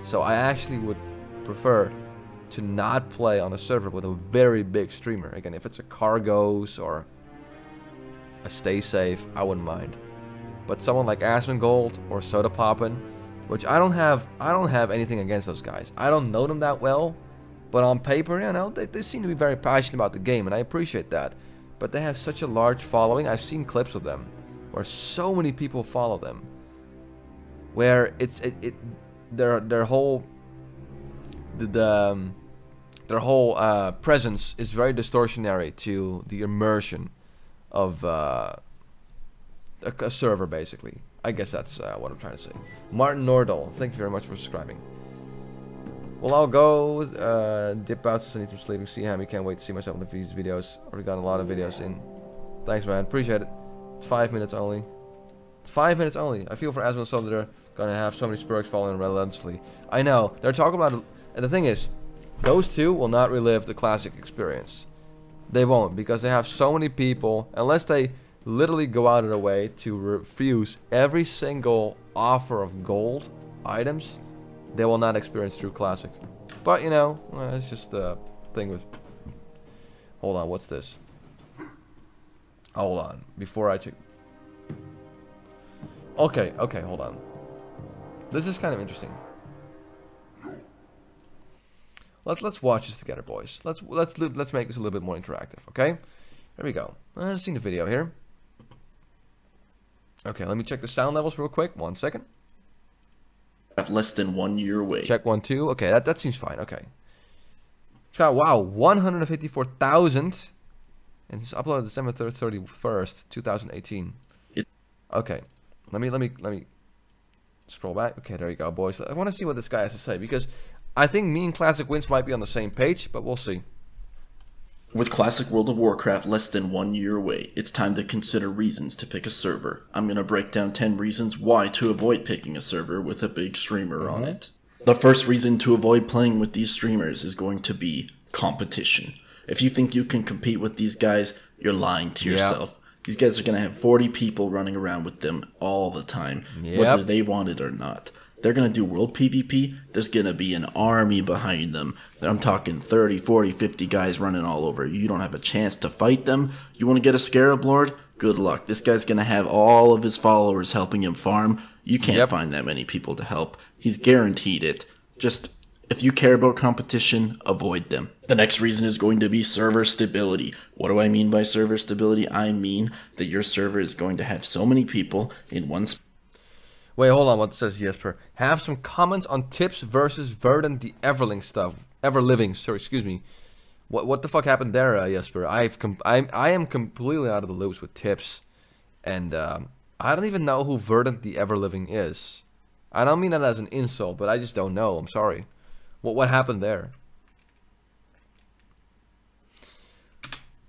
So I actually would prefer to not play on a server with a very big streamer. Again, if it's a Cargos or a Stay Safe, I wouldn't mind. But someone like Asmongold or Sodapoppin, which I don't have anything against those guys. I don't know them that well, but on paper, you know, they seem to be very passionate about the game, and I appreciate that. But they have such a large following. I've seen clips of them where so many people follow them, where their whole the their whole presence is very distortionary to the immersion of a server, basically. I guess that's what I'm trying to say. Martin Nordahl, thank you very much for subscribing. Well, I'll go dip out since I need some sleep. See Hammy, can't wait to see myself in these videos. Already got a lot of videos in. Thanks, man. Appreciate it. It's 5 minutes only. 5 minutes only. I feel for Asmund so that they're gonna have so many spurks falling relentlessly. I know. They're talking about it. And the thing is, those two will not relive the classic experience. They won't, because they have so many people, unless they literally go out of their way to refuse every single offer of gold items, they will not experience true classic. But, you know, it's just the thing with... Hold on, what's this? Hold on, before I check... Okay, hold on. This is kind of interesting. Let's watch this together, boys. Let's make this a little bit more interactive, okay? There we go. I've seen the video here. Okay, let me check the sound levels real quick. 1 second. Less than 1 year away. Check 1, 2. Okay, that seems fine. Okay. It's got, wow, 154,000. And it's uploaded December 31st, 2018. Okay. Let me scroll back. Okay, there you go, boys. I want to see what this guy has to say, because I think me and Classic Wins might be on the same page, but we'll see. With Classic World of Warcraft less than 1 year away, it's time to consider reasons to pick a server. I'm going to break down 10 reasons why to avoid picking a server with a big streamer on it. The first reason to avoid playing with these streamers is going to be competition. If you think you can compete with these guys, you're lying to yourself. These guys are going to have 40 people running around with them all the time, whether they want it or not. They're going to do world PvP, there's going to be an army behind them. I'm talking 30, 40, 50 guys running all over. You don't have a chance to fight them. You want to get a Scarab Lord? Good luck. This guy's going to have all of his followers helping him farm. You can't find that many people to help. He's guaranteed it. Just, if you care about competition, avoid them. The next reason is going to be server stability. What do I mean by server stability? I mean that your server is going to have so many people in one spot. Wait, hold on. What says Jesper? Have some comments on Tips versus Verdant the Everling stuff. Everliving. Sorry, excuse me. What the fuck happened there, Jesper? I am completely out of the loops with Tips, and I don't even know who Verdant the Everliving is. I don't mean that as an insult, but I just don't know. I'm sorry. What happened there?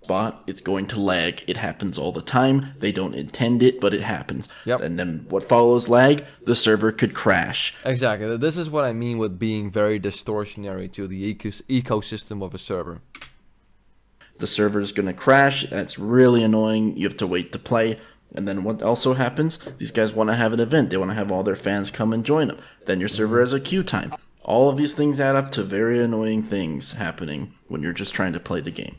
Spot, it's going to lag. It happens all the time. They don't intend it, but it happens. And then what follows lag? The server could crash. Exactly. This is what I mean with being very distortionary to the ecosystem of a server. The server is going to crash. That's really annoying. You have to wait to play. And then what also happens? These guys want to have an event. They want to have all their fans come and join them. Then your server has a queue time. All of these things add up to very annoying things happening when you're just trying to play the game.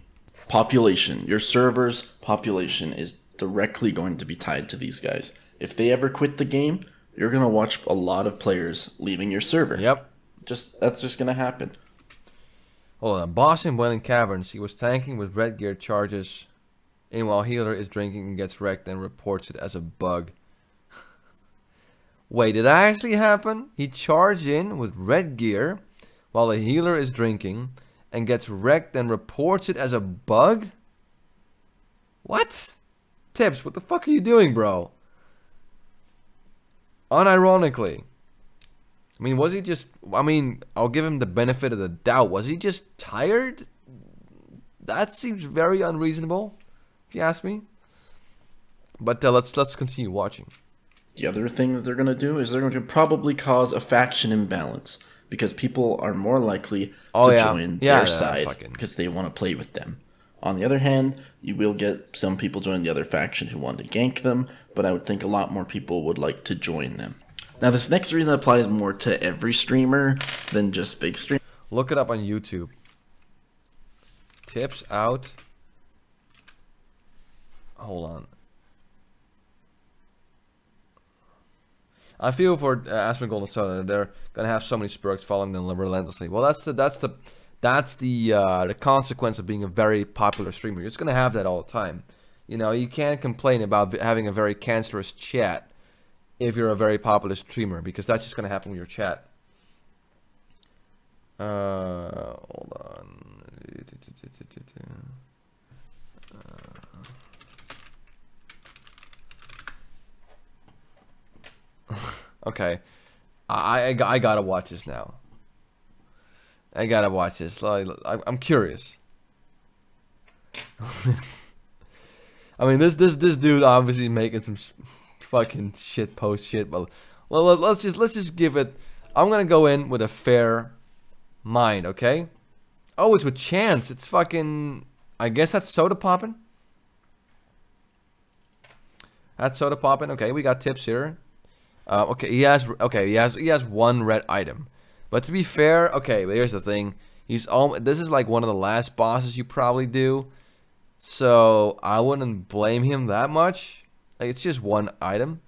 Population. Your server's population is directly going to be tied to these guys. If they ever quit the game, you're going to watch a lot of players leaving your server. That's just going to happen. Hold on. Boss in Wailing Caverns. He was tanking with red gear charges. Meanwhile, healer is drinking and gets wrecked and reports it as a bug. Wait, did that actually happen? He charged in with red gear while the healer is drinking and gets wrecked and reports it as a bug? What? Tips, what the fuck are you doing, bro? Unironically. I mean, was he just... I mean, I'll give him the benefit of the doubt. Was he just tired? That seems very unreasonable, if you ask me. But let's continue watching. The other thing that they're going to do is they're going to probably cause a faction imbalance, because people are more likely to join their side because they want to play with them. On the other hand, you will get some people join the other faction who want to gank them, but I would think a lot more people would like to join them. Now, this next reason applies more to every streamer than just big streamers. Look it up on YouTube. Tips out. Hold on. I feel for Aspen Golden Soda. They're gonna have so many spurks following them relentlessly. Well, that's the consequence of being a very popular streamer. You're just gonna have that all the time. You know, you can't complain about having a very cancerous chat if you're a very popular streamer, because that's just gonna happen with your chat. Hold on. Okay. I gotta watch this now. I gotta watch this. I'm curious. I mean, this dude obviously making some fucking shit post shit, but let's just give it. I'm gonna go in with a fair mind, okay? Oh, it's with chance. It's fucking. I guess that's soda popping. That's soda popping. Okay, we got tips here. Okay, he has one red item. But to be fair, okay, but here's the thing. This is like one of the last bosses you probably do. So I wouldn't blame him that much. Like, it's just one item.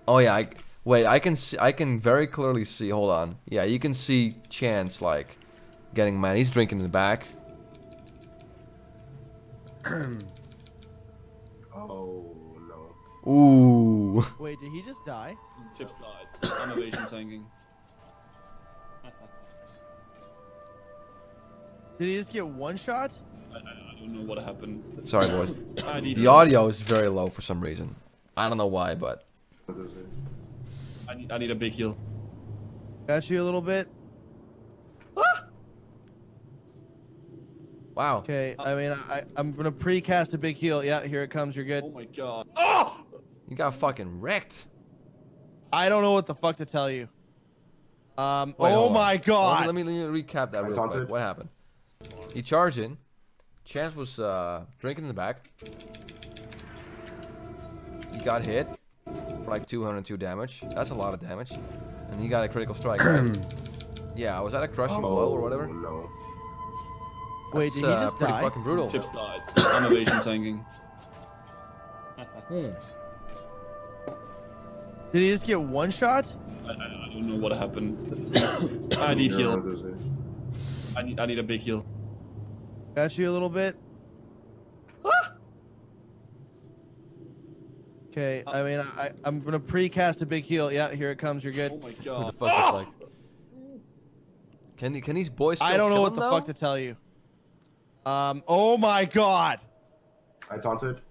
Oh yeah, I can very clearly see, hold on. Yeah, you can see Chance like getting mad. He's drinking in the back. Oh no. Ooh. Wait, did he just die? Tips died. I'm evasion tanking. Did he just get one shot? I don't know what happened. Sorry, boys. I need The audio is very low for some reason. I don't know why, but I need a big heal. Got you a little bit. wow. Okay, I mean, I'm gonna pre-cast a big heal. Yeah, here it comes. You're good. Oh my god. You got fucking wrecked. I don't know what the fuck to tell you. Wait, oh hold my on. god. Let me recap that real taunted. quick. What happened? He charged in. Chance was drinking in the back. He got hit for like 202 damage. That's a lot of damage. And he got a critical strike. Right? Yeah, was that a crushing blow or whatever? No. Wait, did he That's, just pretty die? fucking brutal. Tips died. I'm evasion tanking. Did he just get one shot? I don't know what happened. I need heal. I need a big heal. Got you a little bit. Okay, I mean, I'm gonna pre-cast a big heal. Yeah, here it comes. You're good. Oh my Who the god. fuck is like? Can these boys still I don't know kill what him, the though? fuck to tell you. Oh my god. I taunted.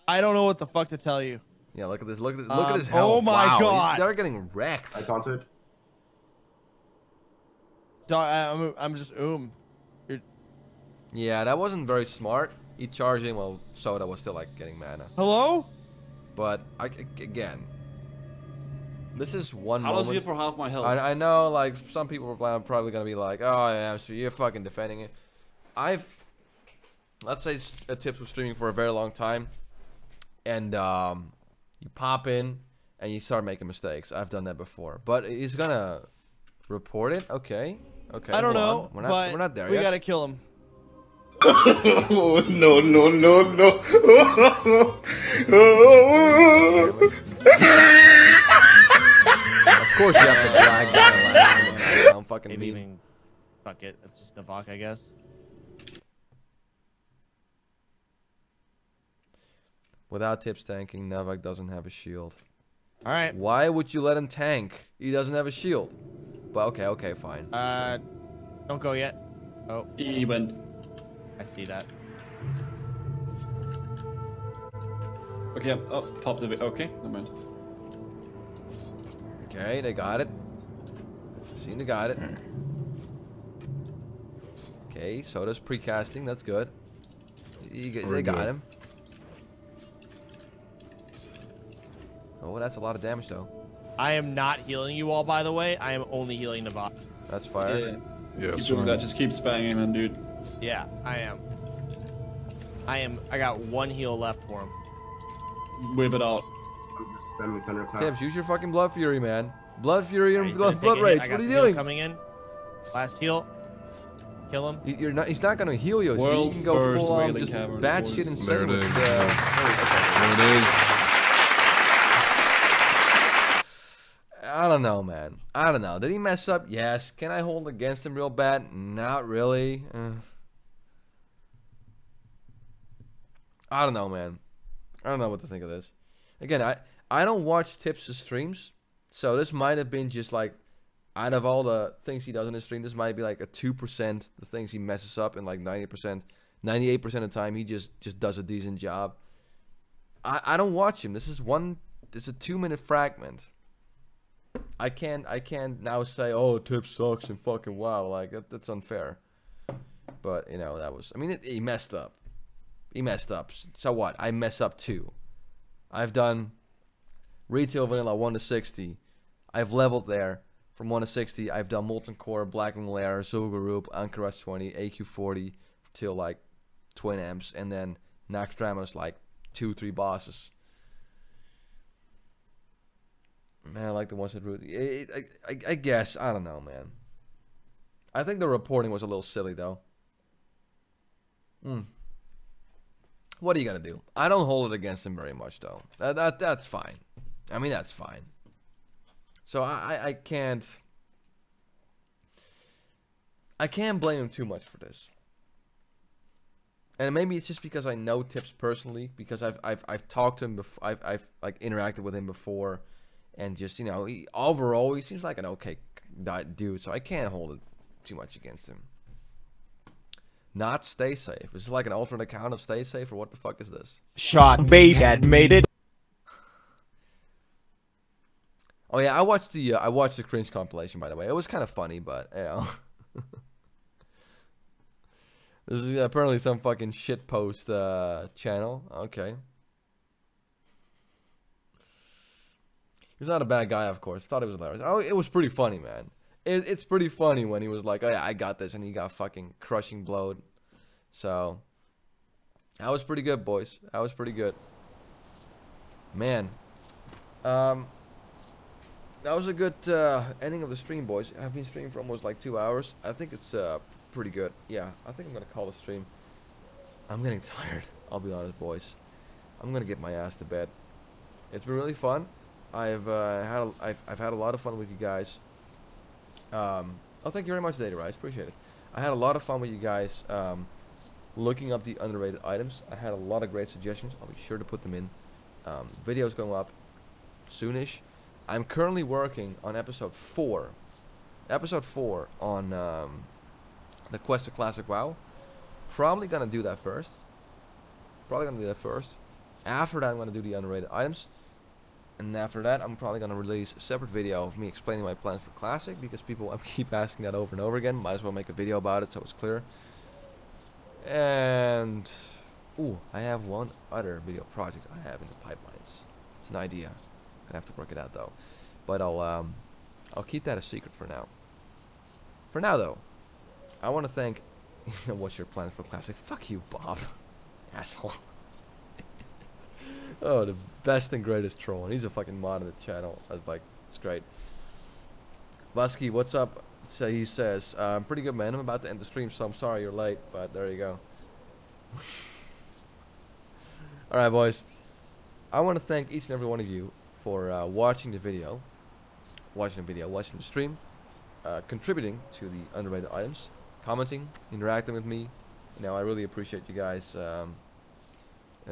I don't know what the fuck to tell you. Yeah, look at this. Look at his health. oh my Wow, God. They're getting wrecked. I taunted. Dog, I'm just Yeah, that wasn't very smart. He charged in while Soda was still like getting mana. Hello? But again, this is one I was moment. here for half my health. I know, like, some people are probably gonna be like, "Oh yeah, so you're fucking defending it." Let's say Tips was streaming for a very long time, and you pop in and you start making mistakes. I've done that before, but he's gonna report it. Okay. I don't hold know, on. but We're not there we yet. gotta kill him. Oh, no, no, no, no. Of course you have to drag that. I'm fucking Maybe mean. even fuck it. That's just Navak, I guess. Without Tips tanking, Navak doesn't have a shield. All right. Why would you let him tank? He doesn't have a shield. But okay, fine. Don't go yet. Oh, He went. I see that. Okay, oh, popped a bit. Okay, never mind. Okay, they got it. Seen they got it. Okay, Soda's precasting. That's good. They got him. Oh, that's a lot of damage though. I am not healing you all, by the way. I am only healing Navak. That's fire. Yeah. Yeah, Keep doing that. Just keep spamming him, dude. Yeah, I am. I got one heal left for him. Whip it out. Spamming thunderclap. Tips, use your fucking Blood Fury, man. Blood Fury and Alright, he's gonna Blood take a hit. Rage. I got What are you the heal doing? Coming in. Last heal. Kill him. He's not gonna heal you, so you World can go first full on Wailing just Caverns, batshit boys. insane There it with is. the... There it is. I don't know, man. I don't know. Did he mess up? Yes. Can I hold against him real bad? Not really. I don't know, man. I don't know what to think of this. Again, I don't watch Tips' streams, so this might have been just like, out of all the things he does in his stream, this might be like a 2% the things he messes up, and like 90% 98% of the time, he just does a decent job. I don't watch him. This is a 2-minute fragment. I can't now say, oh, Tip sucks and fucking wow, like that's unfair. But you know, that was, I mean, he messed up. He messed up. So what? I mess up too. I've done retail vanilla 1 to 60. I've leveled there from 1 to 60. I've done Molten Core, Blackwing Lair, Zul'Gurub, Anchorage 20, AQ40 till like Twin Amps, and then Naxxramas like 2-3 bosses. Man, I like the ones that Rudy. I guess, I don't know, man. I think the reporting was a little silly though. What are you gonna do? I don't hold it against him very much though. That's fine. I mean, that's fine. So I can't blame him too much for this. And maybe it's just because I know Tips personally, because I've talked to him before, I've like interacted with him before, and just, you know, overall he seems like an okay dude. So I can't hold it too much against him. Not Stay Safe. Is this like an alternate account of Stay Safe, or what the fuck is this? Shot bait had made it. Oh yeah, I watched the cringe compilation, by the way. It was kind of funny, but you know. This is apparently some fucking shitpost channel. Okay. He's not a bad guy, of course. Thought it was hilarious. Oh, it was pretty funny, man. It's pretty funny when he was like, oh yeah, I got this, and he got fucking crushing blowed. So, that was pretty good, boys. That was pretty good. Man. That was a good ending of the stream, boys. I've been streaming for almost like 2 hours. I think it's pretty good. Yeah, I think I'm gonna call the stream. I'm getting tired. I'll be honest, boys. I'm gonna get my ass to bed. It's been really fun. I've had a lot of fun with you guys. Oh, thank you very much, Data Rise. Appreciate it. I had a lot of fun with you guys looking up the underrated items. I had a lot of great suggestions. I'll be sure to put them in. Videos going up soonish. I'm currently working on episode 4. Episode 4 on the Quest to Classic WoW. Probably gonna do that first. After that, I'm gonna do the underrated items. And after that, I'm probably gonna release a separate video of me explaining my plans for Classic, because people keep asking that over and over again. Might as well make a video about it so it's clear. And ooh, I have one other video project I have in the pipelines. It's an idea. Gonna have to work it out though. But I'll keep that a secret for now. For now though, I want to thank. What's your plans for Classic? Fuck you, Bob. Asshole. Oh, the best and greatest troll, and he's a fucking mod on the channel. I was like, it's great. Lusky, what's up? So he says, pretty good, man. I'm about to end the stream, so I'm sorry you're late, but there you go. Alright, boys. I want to thank each and every one of you for watching the video, watching the stream, contributing to the underrated items, commenting, interacting with me. You know, I really appreciate you guys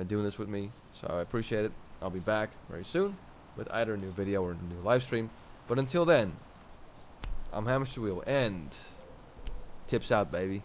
doing this with me. So I appreciate it. I'll be back very soon with either a new video or a new live stream. But until then, I'm Hamster Wheel, and Tips out, baby.